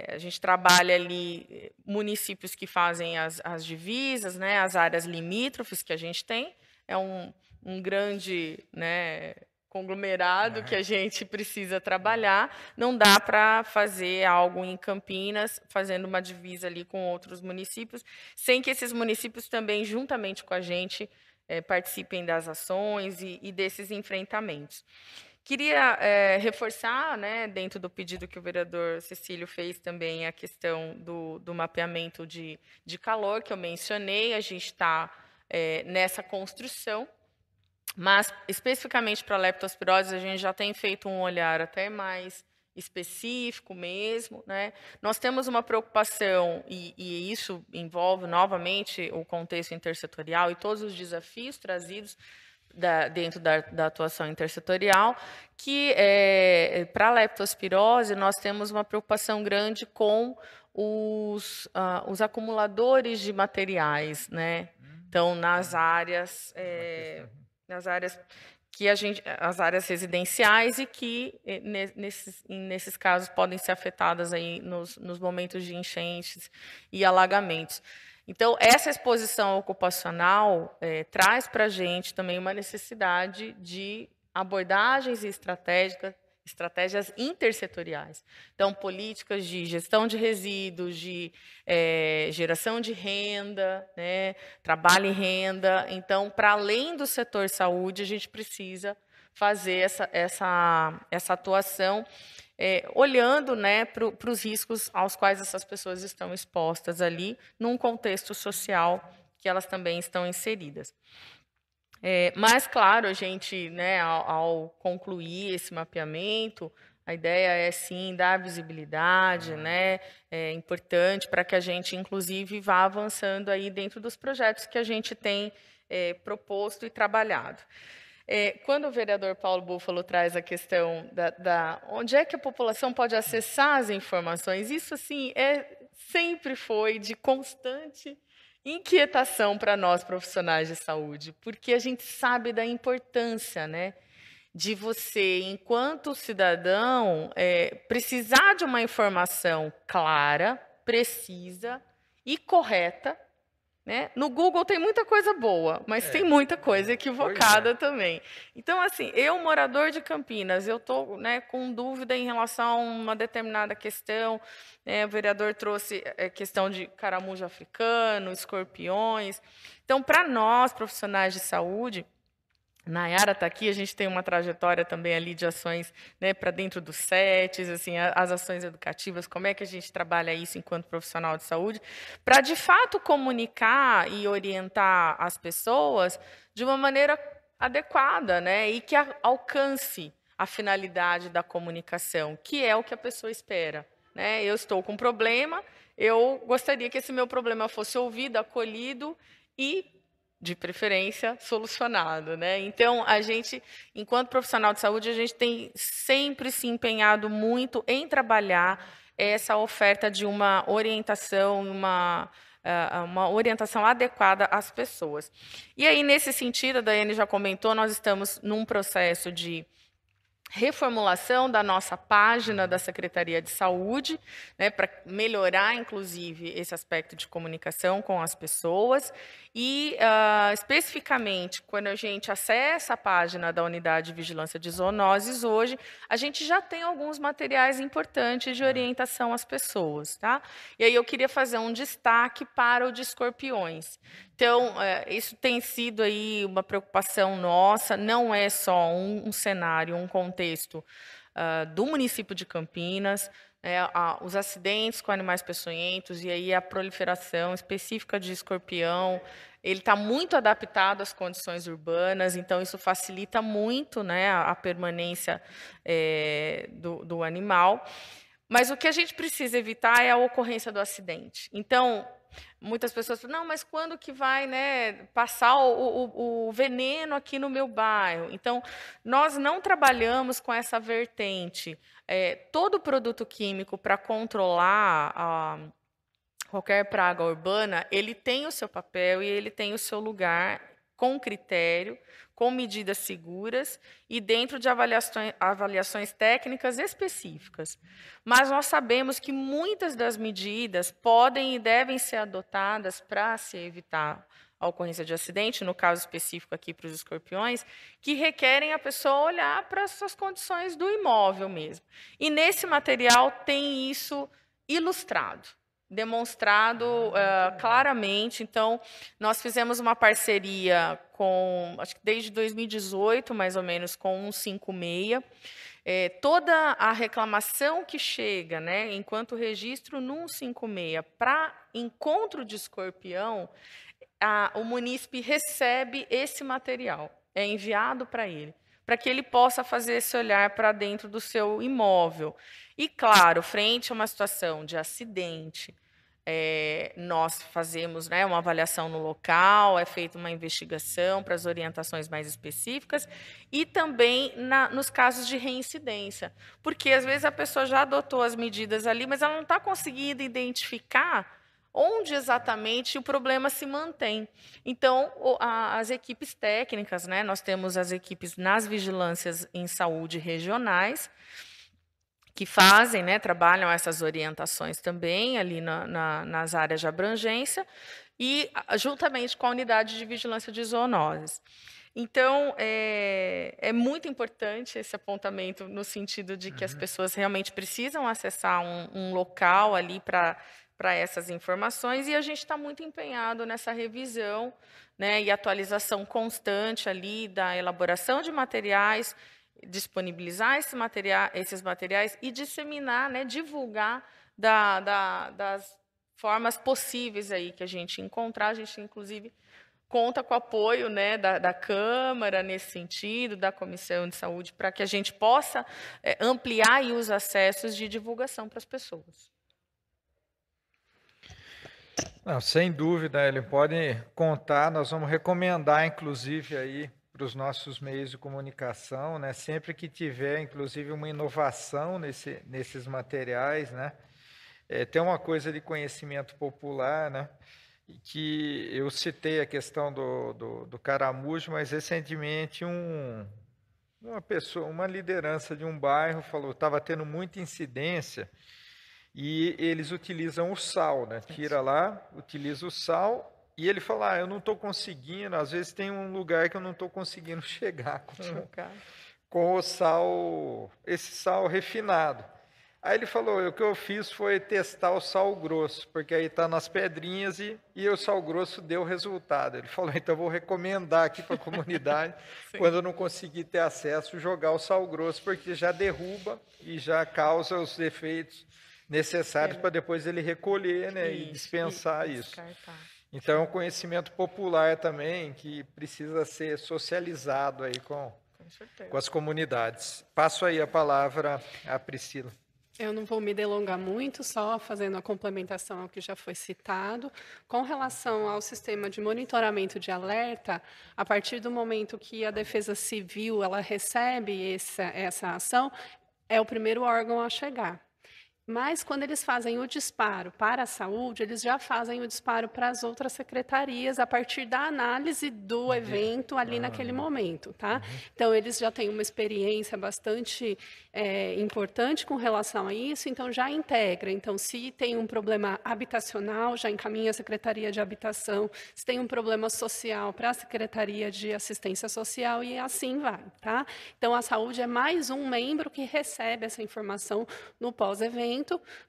a gente trabalha ali municípios que fazem as divisas, né, as áreas limítrofes que a gente tem, é um grande, né, conglomerado que a gente precisa trabalhar. Não dá para fazer algo em Campinas, fazendo uma divisa ali com outros municípios, sem que esses municípios também, juntamente com a gente, participem das ações e desses enfrentamentos. Queria reforçar, né, dentro do pedido que o vereador Cecílio fez também, a questão do mapeamento de calor, que eu mencionei. A gente está nessa construção, mas, especificamente para a leptospirose, a gente já tem feito um olhar até mais específico mesmo, né? Nós temos uma preocupação, e isso envolve, novamente, o contexto intersetorial e todos os desafios trazidos dentro da atuação intersetorial, que, para a leptospirose, nós temos uma preocupação grande com os acumuladores de materiais, né? Então, nas áreas que as áreas residenciais e que nesses casos podem ser afetadas aí nos momentos de enchentes e alagamentos. Então, essa exposição ocupacional traz para a gente também uma necessidade de abordagens e estratégias intersetoriais. Então, políticas de gestão de resíduos, de geração de renda, né, trabalho e renda. Então, para além do setor saúde, a gente precisa fazer essa atuação olhando, né, para os riscos aos quais essas pessoas estão expostas ali, num contexto social que elas também estão inseridas. Mas, claro, a gente, né, ao concluir esse mapeamento, a ideia é, sim, dar visibilidade, né, é importante para que a gente, inclusive, vá avançando aí dentro dos projetos que a gente tem proposto e trabalhado. Quando o vereador Paulo Búfalo traz a questão onde é que a população pode acessar as informações, isso, assim, sempre foi de constante inquietação para nós, profissionais de saúde, porque a gente sabe da importância, né, de você, enquanto cidadão, precisar de uma informação clara, precisa e correta, né? No Google tem muita coisa boa, mas tem muita coisa equivocada também. Então, assim, eu, morador de Campinas, eu estou, né, com dúvida em relação a uma determinada questão. O vereador trouxe a questão de caramujo africano, escorpiões. Então, para nós, profissionais de saúde, Nayara está aqui, a gente tem uma trajetória também ali de ações, né, para dentro dos SETs, assim, as ações educativas, como é que a gente trabalha isso enquanto profissional de saúde, para, de fato, comunicar e orientar as pessoas de uma maneira adequada, né, e que alcance a finalidade da comunicação, que é o que a pessoa espera. Né? Eu estou com um problema, eu gostaria que esse meu problema fosse ouvido, acolhido e, de preferência, solucionado, né? Então, a gente, enquanto profissional de saúde, a gente tem sempre se empenhado muito em trabalhar essa oferta de uma orientação, uma orientação adequada às pessoas. E aí, nesse sentido, a Daiane já comentou, nós estamos num processo de reformulação da nossa página da Secretaria de Saúde, né, para melhorar, inclusive, esse aspecto de comunicação com as pessoas. E, especificamente, quando a gente acessa a página da Unidade de Vigilância de Zoonoses, hoje, a gente já tem alguns materiais importantes de orientação às pessoas. Tá? E aí eu queria fazer um destaque para o de escorpiões. Então, isso tem sido aí uma preocupação nossa, não é só um cenário, um contexto do município de Campinas, os acidentes com animais peçonhentos e aí a proliferação específica de escorpião, ele está muito adaptado às condições urbanas, então isso facilita muito, né, a permanência do animal. Mas o que a gente precisa evitar é a ocorrência do acidente. Então, muitas pessoas falam, não, mas quando que vai, né, passar o veneno aqui no meu bairro? Então, nós não trabalhamos com essa vertente. Todo produto químico para controlar qualquer praga urbana, ele tem o seu papel e ele tem o seu lugar com critério, com medidas seguras e dentro de avaliações técnicas específicas. Mas nós sabemos que muitas das medidas podem e devem ser adotadas para se evitar a ocorrência de acidente, no caso específico aqui para os escorpiões, que requerem a pessoa olhar para as suas condições do imóvel mesmo. E nesse material tem isso ilustrado, demonstrado claramente. Então, nós fizemos uma parceria com, acho que desde 2018, mais ou menos, com o 156. Toda a reclamação que chega, né, enquanto registro no 156 para encontro de escorpião, o munícipe recebe esse material, é enviado para ele, para que ele possa fazer esse olhar para dentro do seu imóvel. E, claro, frente a uma situação de acidente, nós fazemos, né, uma avaliação no local, é feita uma investigação para as orientações mais específicas e também nos casos de reincidência. Porque, às vezes, a pessoa já adotou as medidas ali, mas ela não está conseguindo identificar onde exatamente o problema se mantém. Então, as equipes técnicas, né, nós temos as equipes nas vigilâncias em saúde regionais, que fazem, né, trabalham essas orientações também ali nas áreas de abrangência, e juntamente com a unidade de vigilância de zoonoses. Então, é muito importante esse apontamento no sentido de que as pessoas realmente precisam acessar um local ali para essas informações, e a gente está muito empenhado nessa revisão, né, e atualização constante ali da elaboração de materiais, disponibilizar esses materiais e disseminar, né, divulgar das formas possíveis aí que a gente encontrar. A gente, inclusive, conta com o apoio, né, da Câmara nesse sentido, da Comissão de Saúde, para que a gente possa ampliar aí os acessos de divulgação para as pessoas. Não, sem dúvida, ele pode contar, nós vamos recomendar, inclusive, aí para os nossos meios de comunicação, né, sempre que tiver, inclusive, uma inovação nesses materiais, né, tem uma coisa de conhecimento popular, né, que eu citei a questão do caramujo, mas recentemente uma liderança de um bairro falou que estava tendo muita incidência e eles utilizam o sal, né? Tira lá, utiliza o sal e ele fala, eu não estou conseguindo, às vezes tem um lugar que eu não estou conseguindo chegar com o sal, esse sal refinado. Aí ele falou, o que eu fiz foi testar o sal grosso, porque aí está nas pedrinhas e o sal grosso deu resultado. Ele falou, então eu vou recomendar aqui para a comunidade, quando eu não conseguir ter acesso, jogar o sal grosso, porque já derruba e já causa os efeitos necessários para depois ele recolher, né, e dispensar isso. Então é um conhecimento popular também que precisa ser socializado aí com as comunidades. Passo aí a palavra à Priscila. Eu não vou me delongar muito, só fazendo a complementação ao que já foi citado. Com relação ao sistema de monitoramento de alerta, a partir do momento que a Defesa Civil ela recebe essa ação, é o primeiro órgão a chegar. Mas, quando eles fazem o disparo para a saúde, eles já fazem o disparo para as outras secretarias a partir da análise do evento ali naquele momento, tá? Então, eles já têm uma experiência bastante importante com relação a isso, então já integra. Então, se tem um problema habitacional, já encaminha a Secretaria de Habitação. Se tem um problema social, para a Secretaria de Assistência Social, e assim vai, tá? Então, a saúde é mais um membro que recebe essa informação no pós-evento,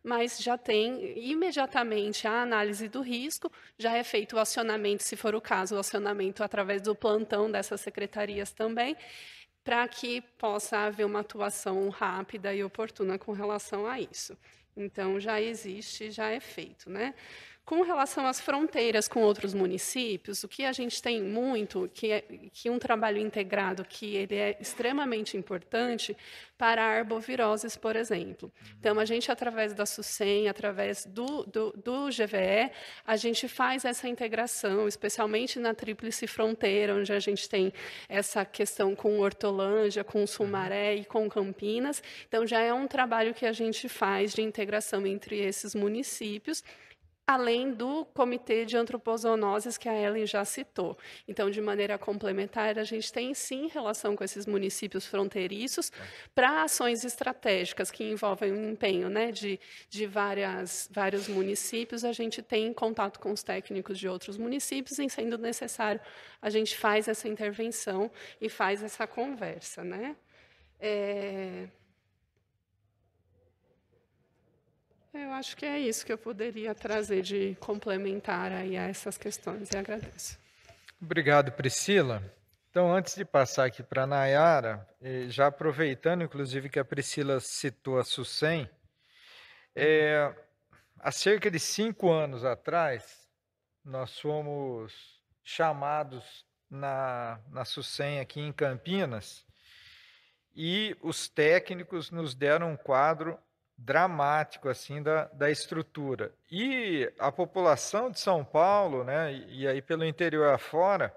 mas já tem imediatamente a análise do risco, já é feito o acionamento, se for o caso, o acionamento através do plantão dessas secretarias também, para que possa haver uma atuação rápida e oportuna com relação a isso. Então, já existe, já é feito, né? Com relação às fronteiras com outros municípios, o que a gente tem muito, que um trabalho integrado, que ele é extremamente importante para arboviroses, por exemplo. Então, a gente, através da SUSEM, através do GVE, a gente faz essa integração, especialmente na tríplice fronteira, onde a gente tem essa questão com Hortolândia, com Sumaré e com Campinas. Então, já é um trabalho que a gente faz de integração entre esses municípios, além do Comitê de Antropozoonoses, que a Ellen já citou. Então, de maneira complementar, a gente tem, sim, relação com esses municípios fronteiriços para ações estratégicas que envolvem o empenho, né, de vários municípios. A gente tem contato com os técnicos de outros municípios e, sendo necessário, a gente faz essa intervenção e faz essa conversa, né? Eu acho que é isso que eu poderia trazer de complementar aí a essas questões, e agradeço. Obrigado, Priscila. Então, antes de passar aqui para a Nayara, já aproveitando, inclusive, que a Priscila citou a SUSEM, há cerca de 5 anos atrás, nós fomos chamados na SUSEM aqui em Campinas, e os técnicos nos deram um quadro dramático assim da estrutura. E a população de São Paulo, né, e aí pelo interior afora,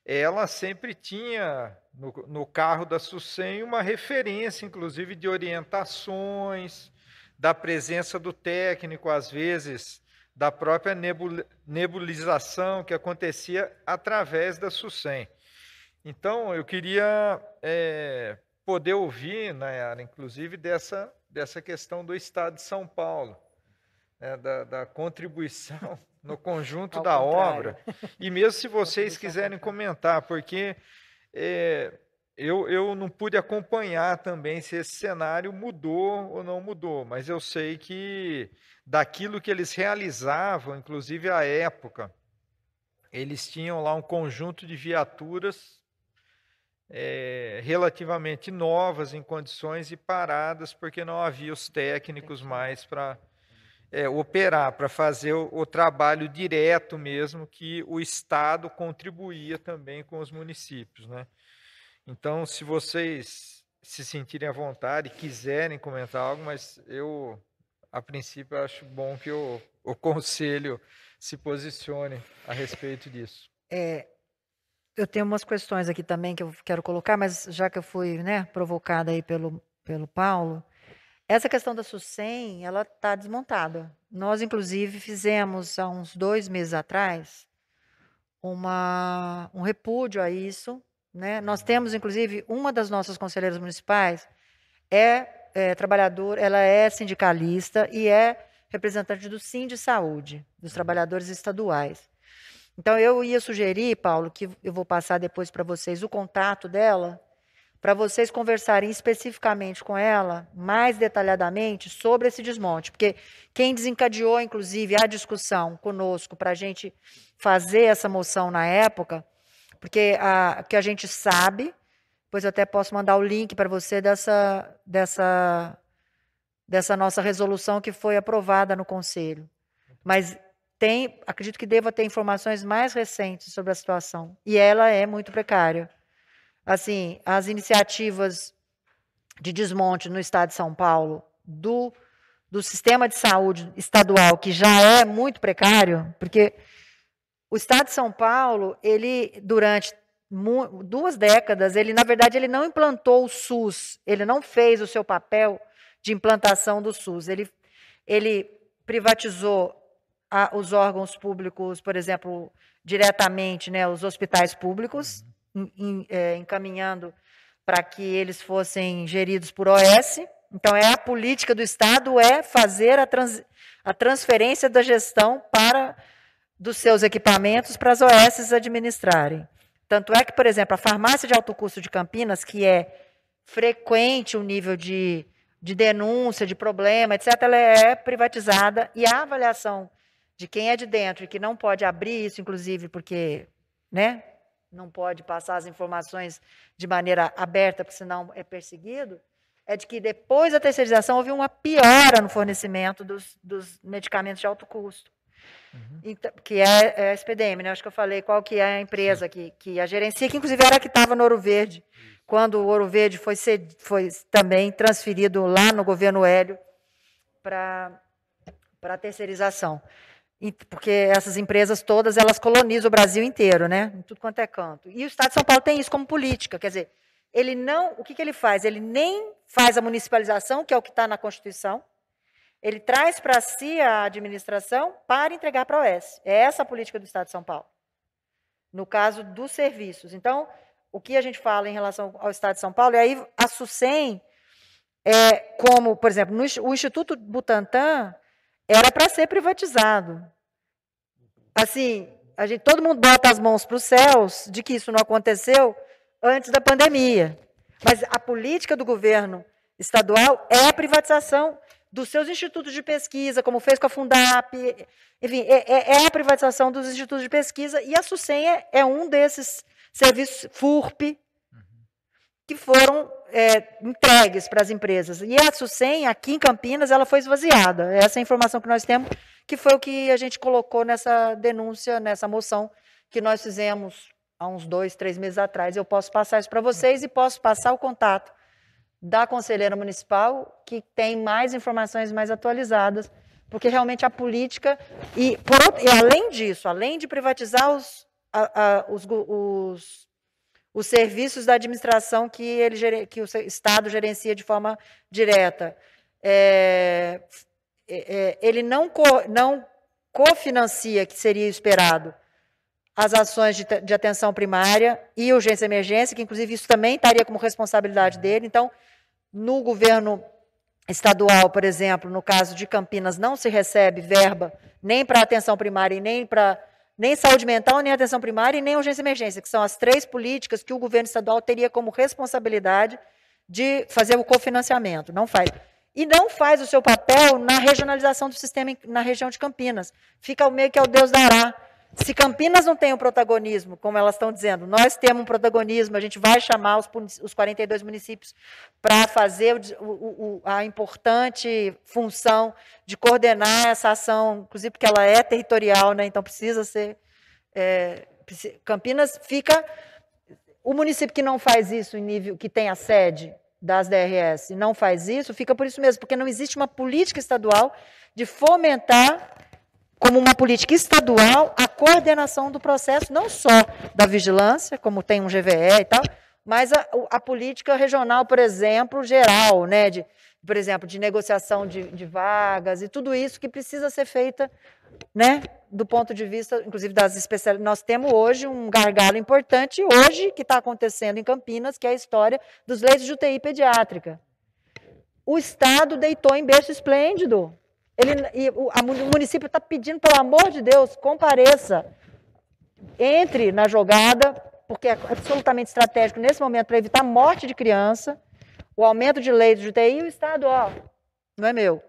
ela sempre tinha no carro da SUSEM uma referência, inclusive, de orientações, da presença do técnico, às vezes, da própria nebulização que acontecia através da SUSEM. Então, eu queria poder ouvir, Nayara, inclusive, dessa questão do Estado de São Paulo, né, da contribuição no conjunto da obra, e mesmo se vocês quiserem comentar, porque eu não pude acompanhar também se esse cenário mudou ou não mudou, mas eu sei que daquilo que eles realizavam, inclusive à época, eles tinham lá um conjunto de viaturas relativamente novas em condições e paradas, porque não havia os técnicos mais para operar, para fazer o trabalho direto mesmo, que o Estado contribuía também com os municípios, né? Então, se vocês se sentirem à vontade, quiserem comentar algo, mas eu, a princípio, acho bom que o Conselho se posicione a respeito disso. Eu tenho umas questões aqui também que eu quero colocar, mas já que eu fui, né, provocada aí pelo Paulo, essa questão da SUSEM, ela está desmontada. Nós, inclusive, fizemos, há uns 2 meses atrás, um repúdio a isso, né? Nós temos, inclusive, uma das nossas conselheiras municipais trabalhadora, ela é sindicalista e é representante do Sindisaúde, dos trabalhadores estaduais. Então, eu ia sugerir, Paulo, que eu vou passar depois para vocês o contato dela, para vocês conversarem especificamente com ela, mais detalhadamente, sobre esse desmonte. Porque quem desencadeou, inclusive, a discussão conosco para a gente fazer essa moção na época, porque que a gente sabe, depois eu até posso mandar o link para você dessa nossa resolução que foi aprovada no Conselho. Mas acredito que deva ter informações mais recentes sobre a situação. E ela é muito precária. Assim, as iniciativas de desmonte no Estado de São Paulo do sistema de saúde estadual, que já é muito precário, porque o Estado de São Ele, durante 2 décadas, na verdade, ele não implantou o SUS, ele não fez o seu papel de implantação do SUS. Ele privatizou os órgãos públicos, por exemplo, diretamente, né, os hospitais públicos, encaminhando para que eles fossem geridos por OS. Então, a política do Estado fazer a transferência da gestão dos seus equipamentos para as OS administrarem. Tanto é que, por exemplo, a farmácia de alto custo de Campinas, que é frequente o nível de denúncia, de problema, etc., ela é privatizada, e a avaliação de quem é de dentro e que não pode abrir isso, inclusive, porque, né, não pode passar as informações de maneira aberta, porque senão é perseguido, é de que depois da terceirização houve uma piora no fornecimento dos medicamentos de alto custo. Então, que é a SPDM, né? Acho que eu falei qual que é a empresa que a gerencia, que inclusive era a que estava no Ouro Verde, quando o Ouro Verde foi também transferido lá no governo Hélio para a terceirização. Porque essas empresas todas, elas colonizam o Brasil inteiro, né? Em tudo quanto é canto. E o Estado de São Paulo tem isso como política, quer dizer, o que ele faz? Ele nem faz a municipalização, que é o que está na Constituição, ele traz para si a administração para entregar para a OS. É essa a política do Estado de São Paulo, no caso dos serviços. Então, o que a gente fala em relação ao Estado de São Paulo, e aí a SUSEM, como, por exemplo, o Instituto Butantan era para ser privatizado. Assim, todo mundo bota as mãos para os céus de que isso não aconteceu antes da pandemia. Mas a política do governo estadual é a privatização dos seus institutos de pesquisa, como fez com a Fundap, enfim, é a privatização dos institutos de pesquisa, e a SUSEM é um desses serviços FURP que foram entregues para as empresas. E a SUSEM, aqui em Campinas, ela foi esvaziada. Essa é a informação que nós temos, que foi o que a gente colocou nessa denúncia, nessa moção que nós fizemos há uns 2, 3 meses atrás. Eu posso passar isso para vocês e posso passar o contato da conselheira municipal, que tem mais informações mais atualizadas, porque realmente a política, e além disso, além de privatizar os serviços da administração que o Estado gerencia de forma direta, ele não cofinancia, que seria esperado, as ações de atenção primária e urgência e emergência, que inclusive isso também estaria como responsabilidade dele. Então, no governo estadual, por exemplo, no caso de Campinas, não se recebe verba nem para atenção primária, nem saúde mental, nem atenção primária e nem urgência e emergência, que são as 3 políticas que o governo estadual teria como responsabilidade de fazer o cofinanciamento. Não faz. E não faz o seu papel na regionalização do sistema na região de Campinas. Fica meio que ao Deus dará. Se Campinas não tem um protagonismo, como elas estão dizendo, nós temos um protagonismo, a gente vai chamar os 42 municípios para fazer a importante função de coordenar essa ação, inclusive porque ela é territorial, né, então precisa ser... Campinas fica... O município que não faz isso em nível, que tem a sede das DRS, e não faz isso, fica por isso mesmo, porque não existe uma política estadual de fomentar, como uma política estadual, a coordenação do processo, não só da vigilância, como tem um GVE e tal, mas a política regional, por exemplo, geral, né, por exemplo, de negociação de vagas e tudo isso que precisa ser feita, né, do ponto de vista, inclusive, das especialidades. Nós temos hoje um gargalo importante, hoje, que está acontecendo em Campinas, que é a história dos leitos de UTI pediátrica. O Estado deitou em berço esplêndido. O município está pedindo, pelo amor de Deus, compareça, entre na jogada, porque é absolutamente estratégico nesse momento para evitar a morte de criança, o aumento de leitos de UTI, e o Estado, não é meu.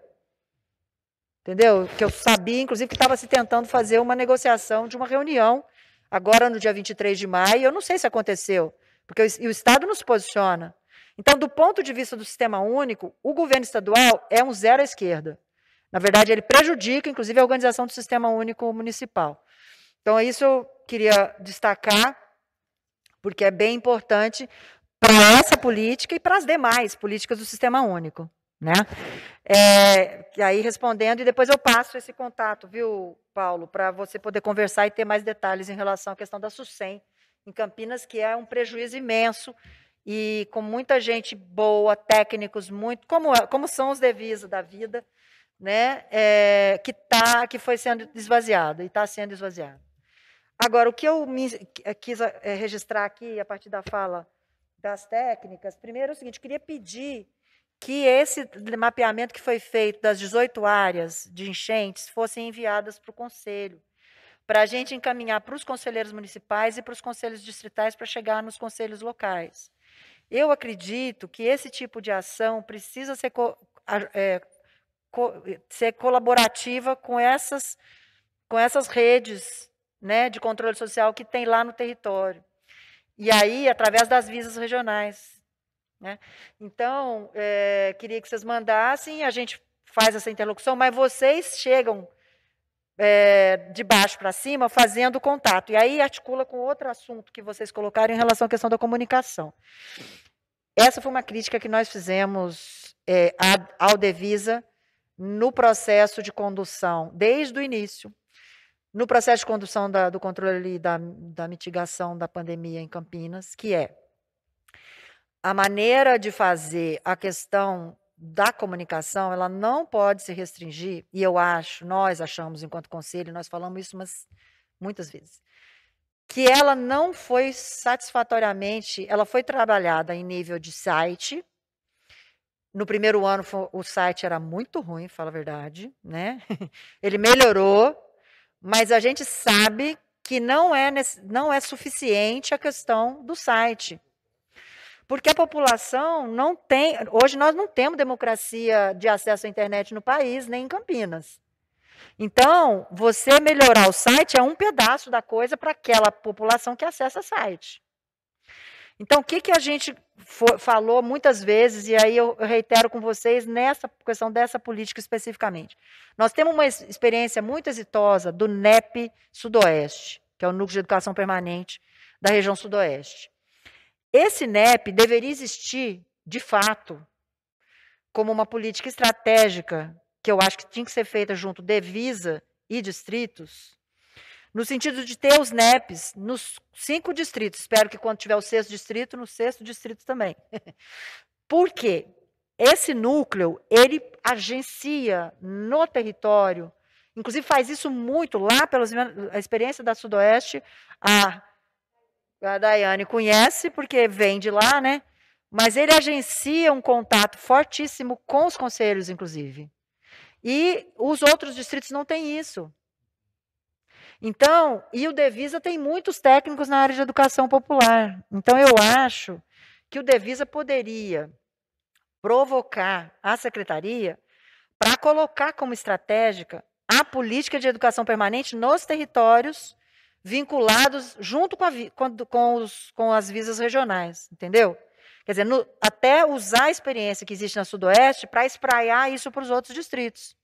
Entendeu? Que eu sabia, inclusive, que estava se tentando fazer uma negociação de uma reunião, agora no dia 23 de maio, eu não sei se aconteceu, porque o Estado não se posiciona. Então, do ponto de vista do sistema único, o governo estadual é um zero à esquerda. Na verdade, ele prejudica, inclusive, a organização do sistema único municipal. Então, isso eu queria destacar, porque é bem importante para essa política e para as demais políticas do sistema único. Né? E aí, respondendo, e depois eu passo esse contato, viu, Paulo, para você poder conversar e ter mais detalhes em relação à questão da SUSEM em Campinas, que é um prejuízo imenso, e com muita gente boa, técnicos, muito, como são os Devisa da vida, né, que foi sendo esvaziado, e está sendo esvaziado. Agora, o que eu quis registrar aqui, a partir da fala das técnicas, primeiro é o seguinte, queria pedir que esse mapeamento que foi feito das 18 áreas de enchentes fossem enviadas para o Conselho, para a gente encaminhar para os conselheiros municipais e para os conselhos distritais para chegar nos conselhos locais. Eu acredito que esse tipo de ação precisa ser colaborativa com essas redes, né, de controle social que tem lá no território. E aí, através das visas regionais. Né? Então, queria que vocês mandassem, a gente faz essa interlocução, mas vocês chegam de baixo para cima fazendo contato. E aí articula com outro assunto que vocês colocaram em relação à questão da comunicação. Essa foi uma crítica que nós fizemos ao Devisa no processo de condução, desde o início, no processo de condução do controle da mitigação da pandemia em Campinas, que é a maneira de fazer a questão da comunicação, ela não pode se restringir, e nós achamos, enquanto conselho, nós falamos isso muitas vezes, que ela não foi satisfatoriamente, ela foi trabalhada em nível de site. No primeiro ano, o site era muito ruim, fala a verdade, né? Ele melhorou, mas a gente sabe que não é suficiente a questão do site. Porque a população não tem... Hoje nós não temos democracia de acesso à internet no país, nem em Campinas. Então, você melhorar o site é um pedaço da coisa para aquela população que acessa o site. Então, o que a gente falou muitas vezes, e aí eu reitero com vocês nessa questão dessa política especificamente. Nós temos uma experiência muito exitosa do NEP Sudoeste, que é o Núcleo de Educação Permanente da região Sudoeste. Esse NEP deveria existir, de fato, como uma política estratégica, que eu acho que tinha que ser feita junto de Devisa e distritos, no sentido de ter os NEPs nos 5 distritos. Espero que quando tiver o 6º distrito, no 6º distrito também. Por quê? Esse núcleo, ele agencia no território inclusive faz isso muito lá, a experiência da Sudoeste, a Daiane conhece, porque vem de lá, né? Mas ele agencia um contato fortíssimo com os conselhos, inclusive. E os outros distritos não têm isso. Então, e o Devisa tem muitos técnicos na área de educação popular. Então, eu acho que o Devisa poderia provocar a secretaria para colocar como estratégica a política de educação permanente nos territórios vinculados junto com as visas regionais, entendeu? Quer dizer, até usar a experiência que existe na Sudoeste para espraiar isso para os outros distritos.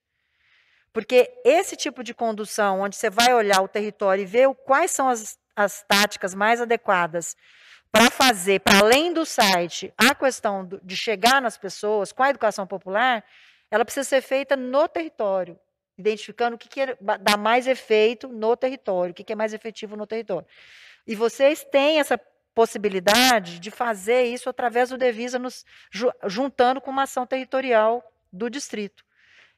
Porque esse tipo de condução, onde você vai olhar o território e ver quais são as táticas mais adequadas para fazer, para além do site, a questão de chegar nas pessoas com a educação popular, ela precisa ser feita no território, identificando o que dá mais efeito no território, o que é mais efetivo no território. E vocês têm essa possibilidade de fazer isso através do Devisa, juntando com uma ação territorial do distrito.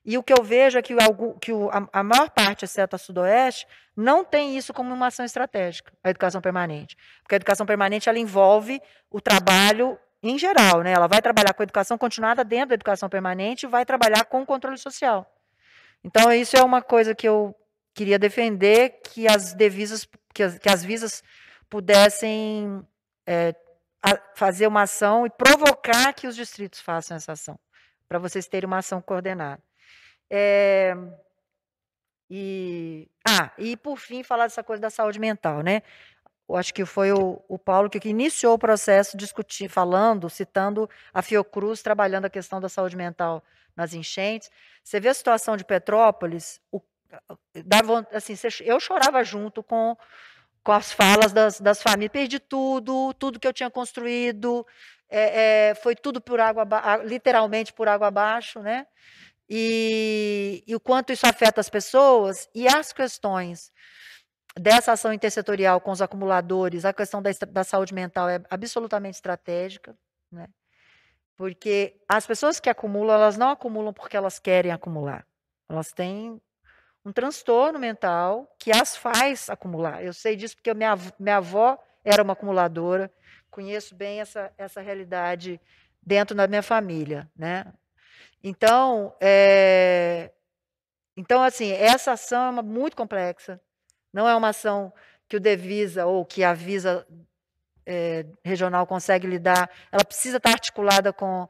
E o que eu vejo é que a maior parte, exceto a Sudoeste, não tem isso como uma ação estratégica, a educação permanente. Porque a educação permanente ela envolve o trabalho em geral, né? Ela vai trabalhar com a educação continuada dentro da educação permanente e vai trabalhar com o controle social. Então, isso é uma coisa que eu queria defender, que as visas pudessem fazer uma ação e provocar que os distritos façam essa ação, para vocês terem uma ação coordenada. E, por fim, falar dessa coisa da saúde mental, né? Eu acho que foi o Paulo que iniciou o processo citando a Fiocruz, trabalhando a questão da saúde mental nas enchentes. Você vê a situação de Petrópolis, assim, eu chorava junto com as falas das famílias, perdi tudo que eu tinha construído, foi tudo literalmente por água abaixo, né? E o quanto isso afeta as pessoas e as questões dessa ação intersetorial com os acumuladores, a questão da saúde mental é absolutamente estratégica, né? Porque as pessoas que acumulam, elas não acumulam porque elas querem acumular. Elas têm um transtorno mental que as faz acumular. Eu sei disso porque minha avó era uma acumuladora, conheço bem essa realidade dentro da minha família, né? Então, assim, essa ação é muito complexa, não é uma ação que o Devisa ou que a Visa regional consegue lidar, ela precisa estar articulada com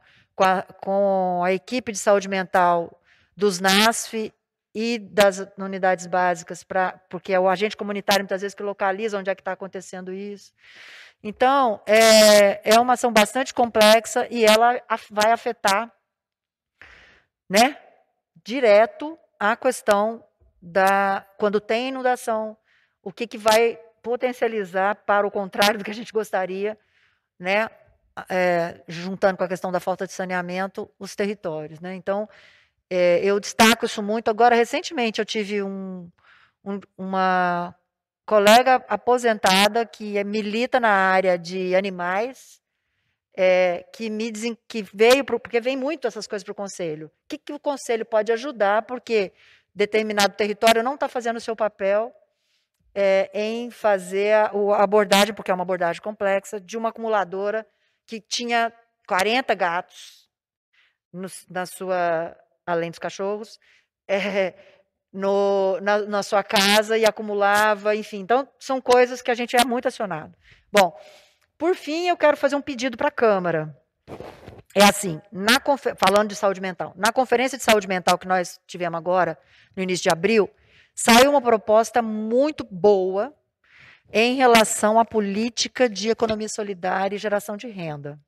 a equipe de saúde mental dos NASF e das unidades básicas, porque é o agente comunitário, muitas vezes, que localiza onde é que está acontecendo isso. Então, é uma ação bastante complexa e ela vai afetar, né, direto a questão quando tem inundação, o que vai potencializar, para o contrário do que a gente gostaria, né, juntando com a questão da falta de saneamento, os territórios, né? Então, eu destaco isso muito. Agora, recentemente, eu tive uma colega aposentada que milita na área de animais, que veio, porque vem muito essas coisas para o Conselho. O que o Conselho pode ajudar, porque determinado território não está fazendo o seu papel em fazer a abordagem, porque é uma abordagem complexa, de uma acumuladora que tinha 40 gatos além dos cachorros, na sua casa e acumulava, enfim. Então, são coisas que a gente é muito acionado. Bom, por fim, eu quero fazer um pedido para a Câmara. É assim, falando de saúde mental, na Conferência de Saúde Mental que nós tivemos agora, no início de abril, saiu uma proposta muito boa em relação à política de economia solidária e geração de renda.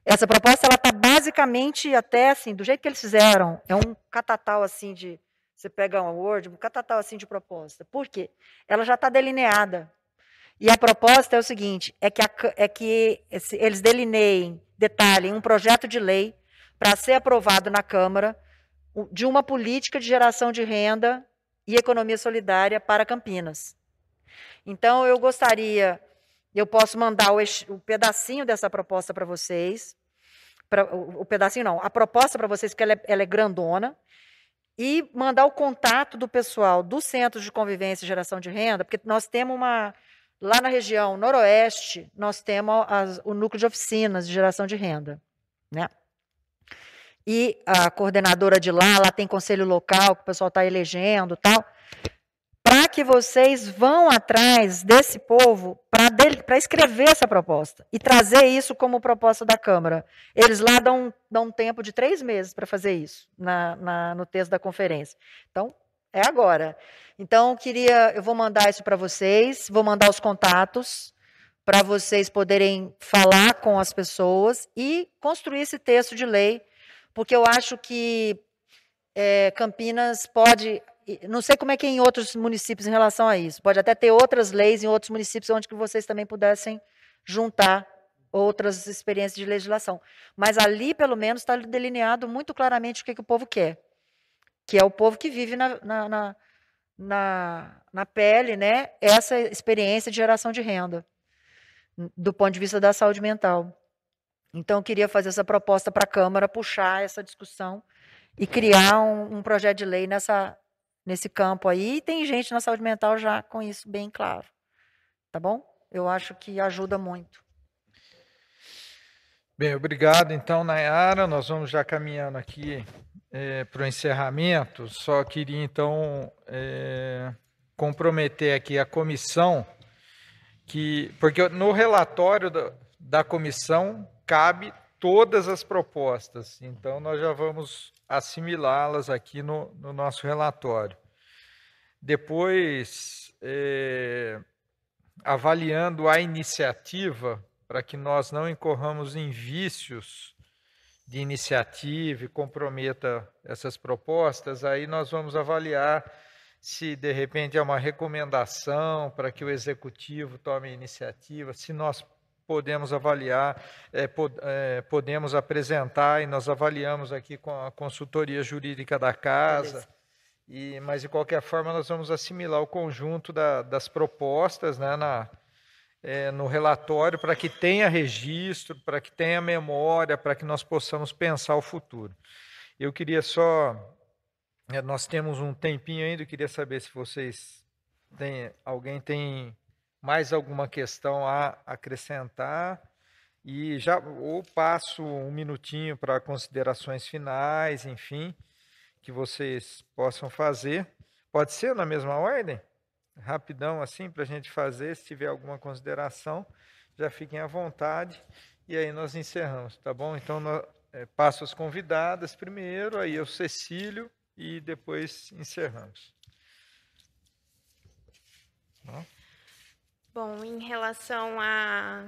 Essa proposta está basicamente, até assim, do jeito que eles fizeram, é um catatal assim você pega um Word, um catatal assim de proposta. Por quê? Ela já está delineada. E a proposta é o seguinte, é que eles detalhem um projeto de lei para ser aprovado na Câmara de uma política de geração de renda e economia solidária para Campinas. Então, eu posso mandar o pedacinho dessa proposta para vocês, o pedacinho não, a proposta para vocês, porque ela é grandona, e mandar o contato do pessoal do Centro de Convivência e Geração de Renda, porque nós temos lá na região noroeste, nós temos o núcleo de oficinas de geração de renda, né? E a coordenadora de lá tem conselho local, que o pessoal está elegendo, tal, para que vocês vão atrás desse povo para escrever essa proposta e trazer isso como proposta da Câmara. Eles lá dão um tempo de 3 meses para fazer isso, no texto da conferência. Então, é agora. Então, eu vou mandar isso para vocês, vou mandar os contatos para vocês poderem falar com as pessoas e construir esse texto de lei, porque eu acho que Campinas pode... Não sei como é que é em outros municípios em relação a isso. Pode até ter outras leis em outros municípios onde que vocês também pudessem juntar outras experiências de legislação. Mas ali, pelo menos, está delineado muito claramente o que o povo quer, que é o povo que vive na pele, né, essa experiência de geração de renda, do ponto de vista da saúde mental. Então, eu queria fazer essa proposta para a Câmara, puxar essa discussão e criar um projeto de lei nesse campo aí. E tem gente na saúde mental já com isso bem claro. Tá bom? Eu acho que ajuda muito. Bem, obrigado. Então, Nayara, nós vamos já caminhando aqui para o encerramento. Só queria, então, comprometer aqui a comissão, porque no relatório da comissão cabe todas as propostas. Então, nós já vamos assimilá-las aqui no nosso relatório. Depois, avaliando a iniciativa, para que nós não incorramos em vícios de iniciativa e comprometa essas propostas, aí nós vamos avaliar se, de repente, é uma recomendação para que o Executivo tome a iniciativa, se nós podemos avaliar, podemos apresentar, e nós avaliamos aqui com a consultoria jurídica da casa, mas, de qualquer forma, nós vamos assimilar o conjunto das propostas, né, no relatório, para que tenha registro, para que tenha memória, para que nós possamos pensar o futuro. Eu queria só... Nós temos um tempinho ainda, eu queria saber se alguém tem mais alguma questão a acrescentar, e já ou passo um minutinho para considerações finais, enfim, que vocês possam fazer. Pode ser na mesma ordem? Rapidão assim, para a gente fazer, se tiver alguma consideração, já fiquem à vontade, e aí nós encerramos, tá bom? Então, passo as convidadas primeiro, aí o Cecílio, e depois encerramos. Bom, em relação à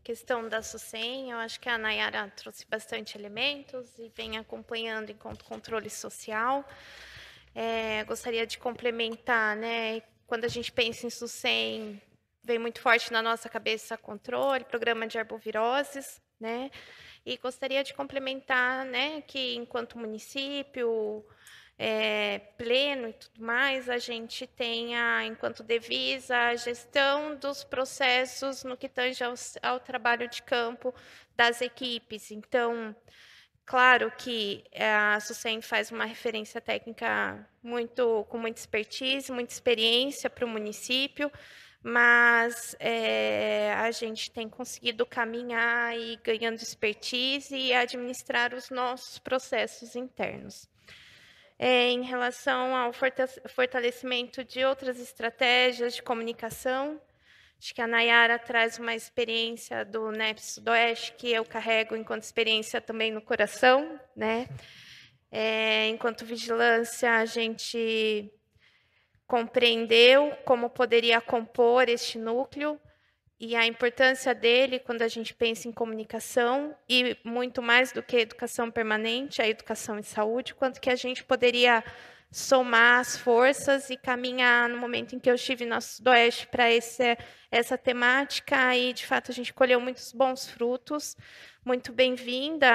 questão da SUSEM, eu acho que a Nayara trouxe bastante elementos e vem acompanhando enquanto controle social. Gostaria de complementar, né? Quando a gente pensa em SUSEM, vem muito forte na nossa cabeça controle, programa de arboviroses, né? E gostaria de complementar, né, que enquanto município pleno e tudo mais, a gente tenha, enquanto devisa, a gestão dos processos no que tange ao trabalho de campo das equipes. Então, claro que a SUSEM faz uma referência técnica com muita expertise, muita experiência para o município, mas a gente tem conseguido caminhar e ganhando expertise e administrar os nossos processos internos. Em relação ao fortalecimento de outras estratégias de comunicação, acho que a Nayara traz uma experiência do NEP Sudoeste, que eu carrego enquanto experiência também no coração, né? Enquanto vigilância, a gente compreendeu como poderia compor este núcleo e a importância dele quando a gente pensa em comunicação, e muito mais do que educação permanente, a educação em saúde, quanto que a gente poderia somar as forças e caminhar no momento em que eu estive no Sudoeste para essa temática, e, de fato, a gente colheu muitos bons frutos. Muito bem-vinda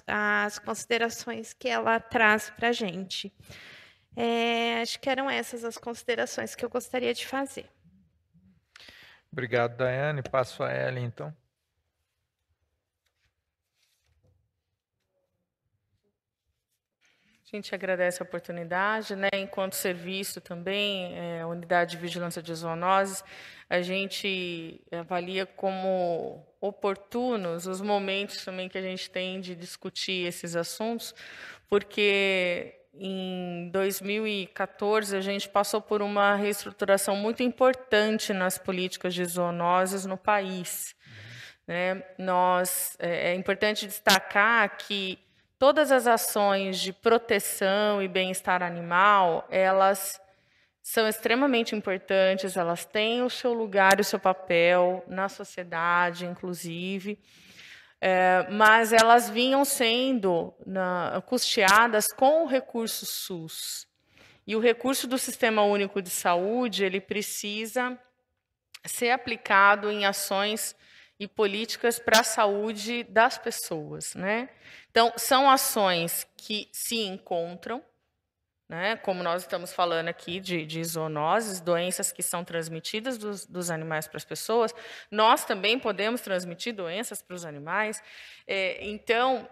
às considerações que ela traz para a gente. Acho que eram essas as considerações que eu gostaria de fazer. Obrigado, Daiane. Passo a ela, então. A gente agradece a oportunidade, né? Enquanto serviço também, Unidade de Vigilância de Zoonoses, a gente avalia como oportunos os momentos também que a gente tem de discutir esses assuntos, porque em 2014 a gente passou por uma reestruturação muito importante nas políticas de zoonoses no país, né? É importante destacar que todas as ações de proteção e bem-estar animal, elas são extremamente importantes, elas têm o seu lugar e o seu papel na sociedade, inclusive, mas elas vinham sendo custeadas com o recurso SUS. E o recurso do Sistema Único de Saúde, ele precisa ser aplicado em ações e políticas para a saúde das pessoas, né? Então, são ações que se encontram, né? Como nós estamos falando aqui de zoonoses, doenças que são transmitidas dos animais para as pessoas, nós também podemos transmitir doenças para os animais. Então,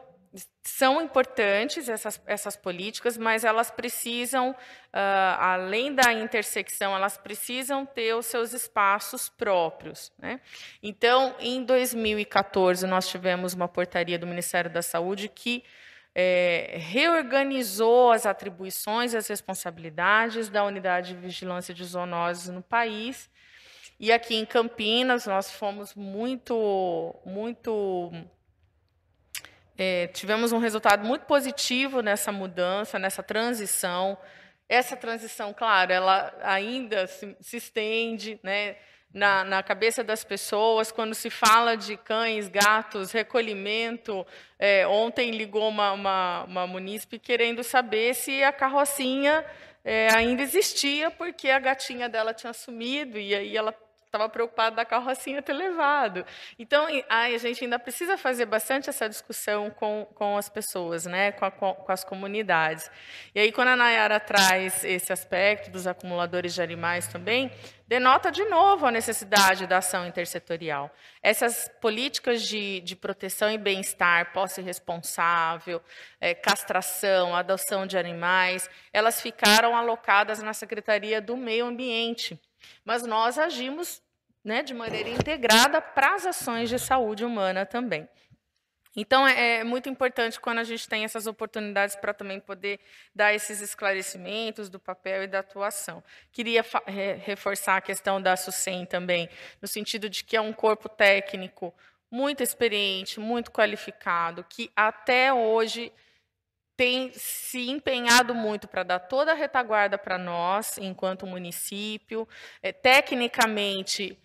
são importantes essas políticas, mas elas precisam, além da intersecção, elas precisam ter os seus espaços próprios, né? Então, em 2014, nós tivemos uma portaria do Ministério da Saúde que reorganizou as atribuições e as responsabilidades da Unidade de Vigilância de Zoonoses no país. E aqui em Campinas, nós fomos tivemos um resultado muito positivo nessa mudança, nessa transição. Essa transição, claro, ela ainda se estende, né, na cabeça das pessoas. Quando se fala de cães, gatos, recolhimento, ontem ligou uma munícipe querendo saber se a carrocinha ainda existia, porque a gatinha dela tinha sumido, e aí ela estava preocupada da carrocinha ter levado. Então, a gente ainda precisa fazer bastante essa discussão com as pessoas, né, com as comunidades. E aí, quando a Nayara traz esse aspecto dos acumuladores de animais também, denota de novo a necessidade da ação intersetorial. Essas políticas de proteção e bem-estar, posse responsável, castração, adoção de animais, elas ficaram alocadas na Secretaria do Meio Ambiente, mas nós agimos, né, de maneira integrada para as ações de saúde humana também. Então, é muito importante quando a gente tem essas oportunidades para também poder dar esses esclarecimentos do papel e da atuação. Queria reforçar a questão da SUSEM também, no sentido de que é um corpo técnico muito experiente, muito qualificado, que até hoje tem se empenhado muito para dar toda a retaguarda para nós, enquanto município, tecnicamente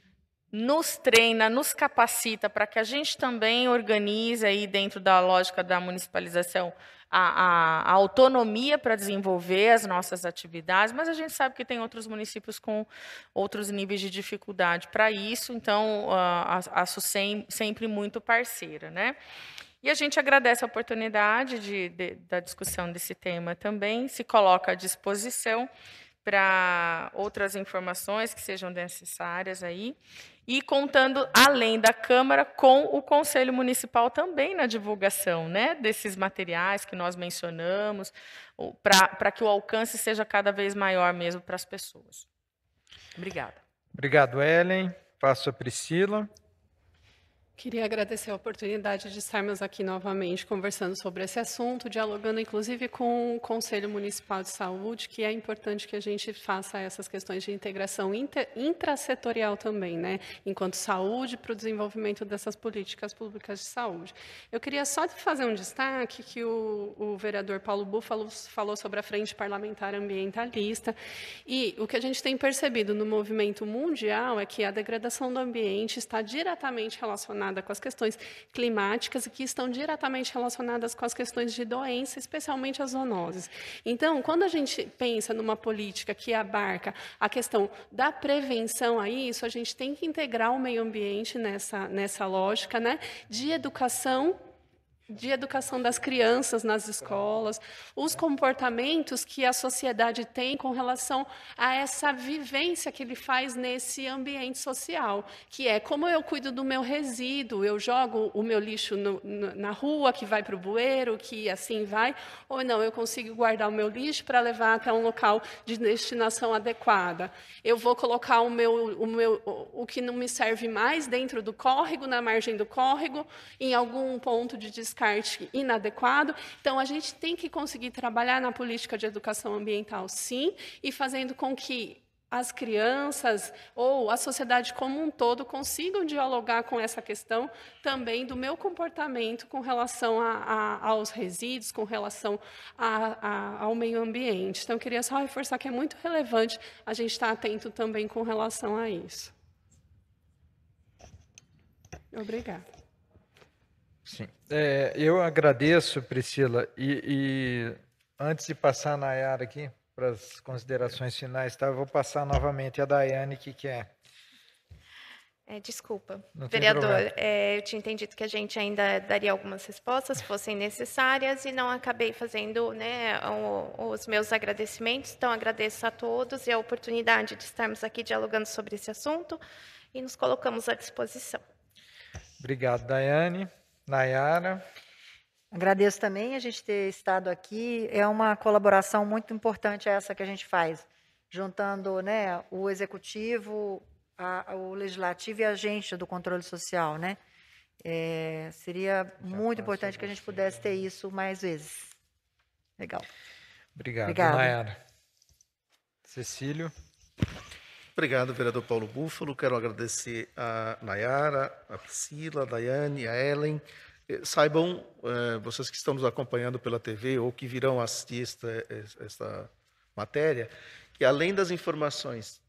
nos treina, nos capacita para que a gente também organize aí dentro da lógica da municipalização a autonomia para desenvolver as nossas atividades, mas a gente sabe que tem outros municípios com outros níveis de dificuldade para isso, então a SUSEM sempre muito parceira, né? E a gente agradece a oportunidade da discussão desse tema também, se coloca à disposição para outras informações que sejam necessárias aí, e contando, além da Câmara, com o Conselho Municipal também na divulgação, né, desses materiais que nós mencionamos, para que o alcance seja cada vez maior mesmo para as pessoas. Obrigada. Obrigado, Ellen. Passo a Priscila. Queria agradecer a oportunidade de estarmos aqui novamente conversando sobre esse assunto, dialogando inclusive com o Conselho Municipal de Saúde, que é importante que a gente faça essas questões de integração intrasetorial também, né, enquanto saúde, para o desenvolvimento dessas políticas públicas de saúde. Eu queria só fazer um destaque que o vereador Paulo Bu falou sobre a Frente Parlamentar Ambientalista, e o que a gente tem percebido no movimento mundial é que a degradação do ambiente está diretamente relacionada com as questões climáticas e que estão diretamente relacionadas com as questões de doença, especialmente as zoonoses. Então, quando a gente pensa numa política que abarca a questão da prevenção a isso, a gente tem que integrar o meio ambiente nessa lógica, né, de educação de educação das crianças nas escolas, os comportamentos que a sociedade tem com relação a essa vivência que ele faz nesse ambiente social, que é como eu cuido do meu resíduo, eu jogo o meu lixo na rua, que vai para o bueiro, que assim vai, ou não, eu consigo guardar o meu lixo para levar até um local de destinação adequada. Eu vou colocar o que não me serve mais dentro do córrego, na margem do córrego, em algum ponto de descarte inadequado. Então, a gente tem que conseguir trabalhar na política de educação ambiental, sim, e fazendo com que as crianças ou a sociedade como um todo consigam dialogar com essa questão também do meu comportamento com relação aos resíduos, com relação ao meio ambiente. Então, eu queria só reforçar que é muito relevante a gente estar atento também com relação a isso. Obrigada. Sim. Eu agradeço, Priscila, e antes de passar a Nayara aqui para as considerações finais, tá? Eu vou passar novamente a Daiane, que quer. Desculpa, Não tem vereador, problema. eu tinha entendido que a gente ainda daria algumas respostas, se fossem necessárias, e não acabei fazendo, né, os meus agradecimentos. Então, agradeço a todos e a oportunidade de estarmos aqui dialogando sobre esse assunto e nos colocamos à disposição. Obrigado, Daiane. Nayara. Agradeço também a gente ter estado aqui. É uma colaboração muito importante essa que a gente faz, juntando, né, o executivo, o legislativo e a gente do controle social, né? Seria muito importante que a gente pudesse ter isso mais vezes. Legal. Obrigado, Obrigada. Nayara. Cecílio. Obrigado, vereador Paulo Búfalo. Quero agradecer a Nayara, a Priscila, a Daiane, a Ellen. Saibam, vocês que estão nos acompanhando pela TV ou que virão assistir esta matéria, que além das informações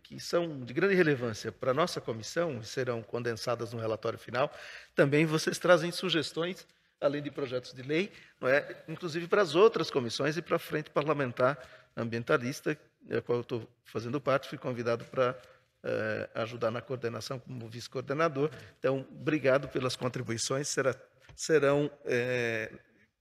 que são de grande relevância para a nossa comissão, e serão condensadas no relatório final, também vocês trazem sugestões, além de projetos de lei, não é? Inclusive para as outras comissões e para a Frente Parlamentar Ambientalista, da qual eu estou fazendo parte, fui convidado para ajudar na coordenação como vice-coordenador. Então, obrigado pelas contribuições, serão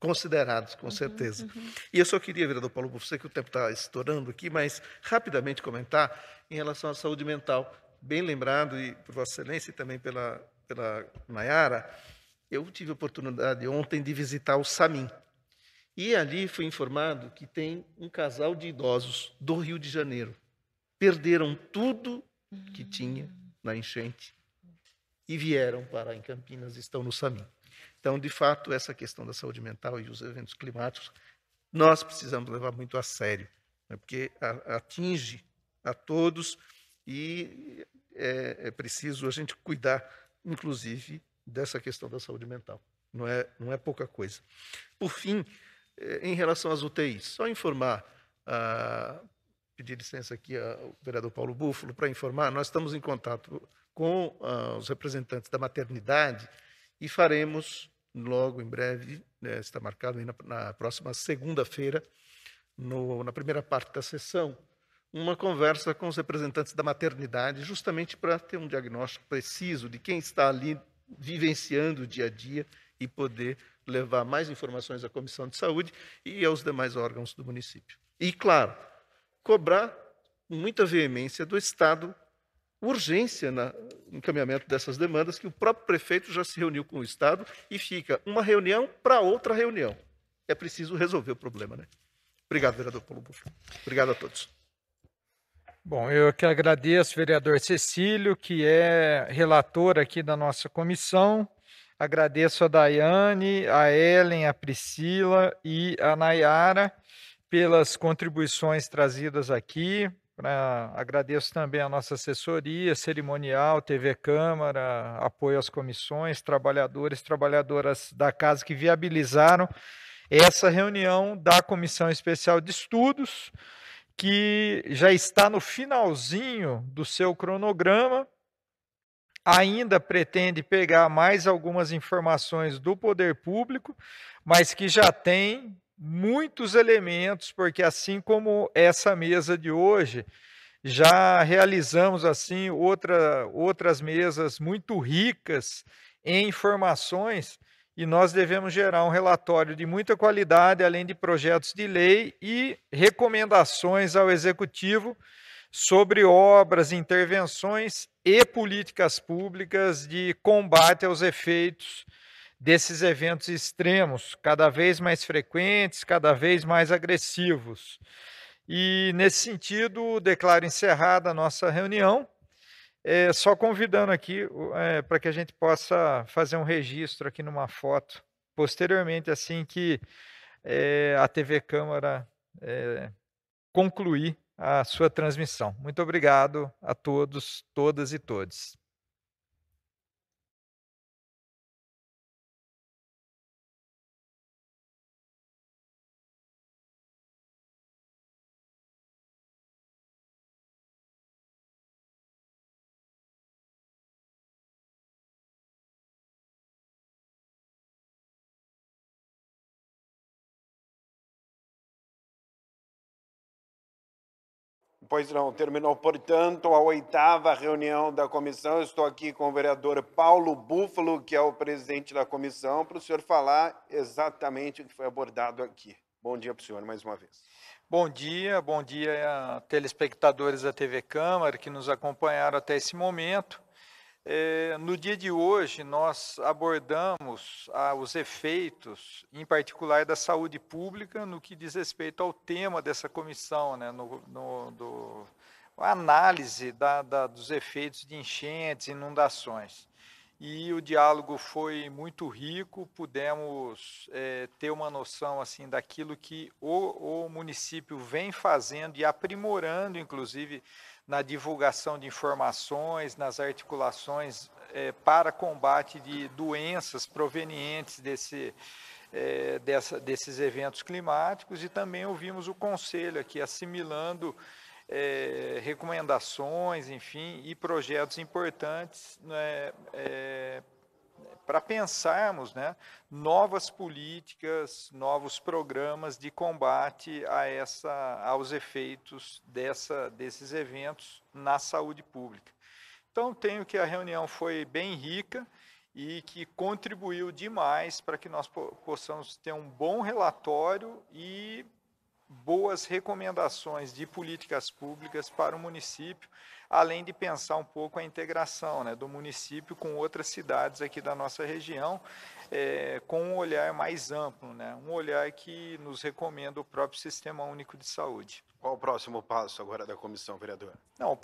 considerados, com certeza. E eu só queria, vereador Paulo Búfalo, sei que o tempo está estourando aqui, mas rapidamente comentar em relação à saúde mental. Bem lembrado, e por Vossa Excelência e também pela Nayara, eu tive a oportunidade ontem de visitar o SAMIM. E ali fui informado que tem um casal de idosos do Rio de Janeiro. Perderam tudo que tinha na enchente e vieram parar em Campinas e estão no SAMIM. Então, de fato, essa questão da saúde mental e os eventos climáticos, nós precisamos levar muito a sério, né? Porque atinge a todos e é preciso a gente cuidar, inclusive, dessa questão da saúde mental. Não é pouca coisa. Por fim, em relação às UTIs, só informar, pedir licença aqui ao vereador Paulo Búfalo para informar, nós estamos em contato com os representantes da maternidade e faremos logo em breve, está marcado aí na próxima segunda-feira, na primeira parte da sessão, uma conversa com os representantes da maternidade, justamente para ter um diagnóstico preciso de quem está ali vivenciando o dia a dia e poder levar mais informações à Comissão de Saúde e aos demais órgãos do município. E, claro, cobrar com muita veemência do Estado urgência no encaminhamento dessas demandas, que o próprio prefeito já se reuniu com o Estado e fica uma reunião para outra reunião. É preciso resolver o problema, né? Obrigado, vereador Paulo Búfalo. Obrigado a todos. Bom, eu que agradeço, vereador Cecílio, que é relator aqui da nossa comissão. Agradeço a Daiane, a Ellen, a Priscila e a Nayara pelas contribuições trazidas aqui. Agradeço também a nossa assessoria, cerimonial, TV Câmara, apoio às comissões, trabalhadores, trabalhadoras da casa que viabilizaram essa reunião da Comissão Especial de Estudos, que já está no finalzinho do seu cronograma, ainda pretende pegar mais algumas informações do poder público, mas que já tem muitos elementos, porque assim como essa mesa de hoje, já realizamos assim outras mesas muito ricas em informações, e nós devemos gerar um relatório de muita qualidade, além de projetos de lei e recomendações ao Executivo sobre obras, intervenções e políticas públicas de combate aos efeitos desses eventos extremos, cada vez mais frequentes, cada vez mais agressivos. E, nesse sentido, declaro encerrada a nossa reunião, só convidando aqui para que a gente possa fazer um registro aqui numa foto, posteriormente, assim que a TV Câmara concluir a sua transmissão. Muito obrigado a todos, todas e todes. Pois não, terminou, portanto, a 8ª reunião da comissão. Eu estou aqui com o vereador Paulo Búfalo, que é o presidente da comissão, para o senhor falar exatamente o que foi abordado aqui. Bom dia para o senhor, mais uma vez. Bom dia a telespectadores da TV Câmara que nos acompanharam até esse momento. No dia de hoje, nós abordamos os efeitos, em particular da saúde pública, no que diz respeito ao tema dessa comissão, né, a análise dos efeitos de enchentes, inundações. E o diálogo foi muito rico, pudemos ter uma noção assim, daquilo que o município vem fazendo e aprimorando, inclusive, na divulgação de informações, nas articulações para combate de doenças provenientes desses eventos climáticos, e também ouvimos o Conselho aqui assimilando recomendações, enfim, e projetos importantes para pensarmos, né, novas políticas, novos programas de combate aos efeitos desses eventos na saúde pública. Então, tenho que a reunião foi bem rica e que contribuiu demais para que nós possamos ter um bom relatório e boas recomendações de políticas públicas para o município, além de pensar um pouco a integração, né, do município com outras cidades aqui da nossa região, com um olhar mais amplo, né, um olhar que nos recomenda o próprio Sistema Único de Saúde. Qual o próximo passo agora da comissão, vereador? Não,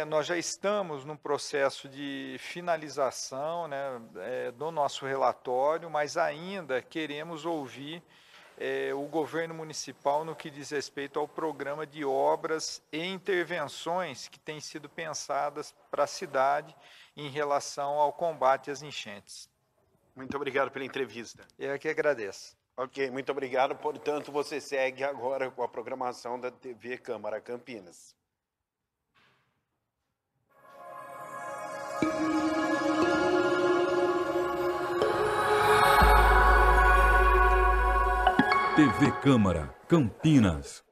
nós já estamos num processo de finalização, né, do nosso relatório, mas ainda queremos ouvir o governo municipal no que diz respeito ao programa de obras e intervenções que têm sido pensadas para a cidade em relação ao combate às enchentes. Muito obrigado pela entrevista. Eu que agradeço. Ok, muito obrigado. Portanto, você segue agora com a programação da TV Câmara Campinas. TV Câmara Campinas.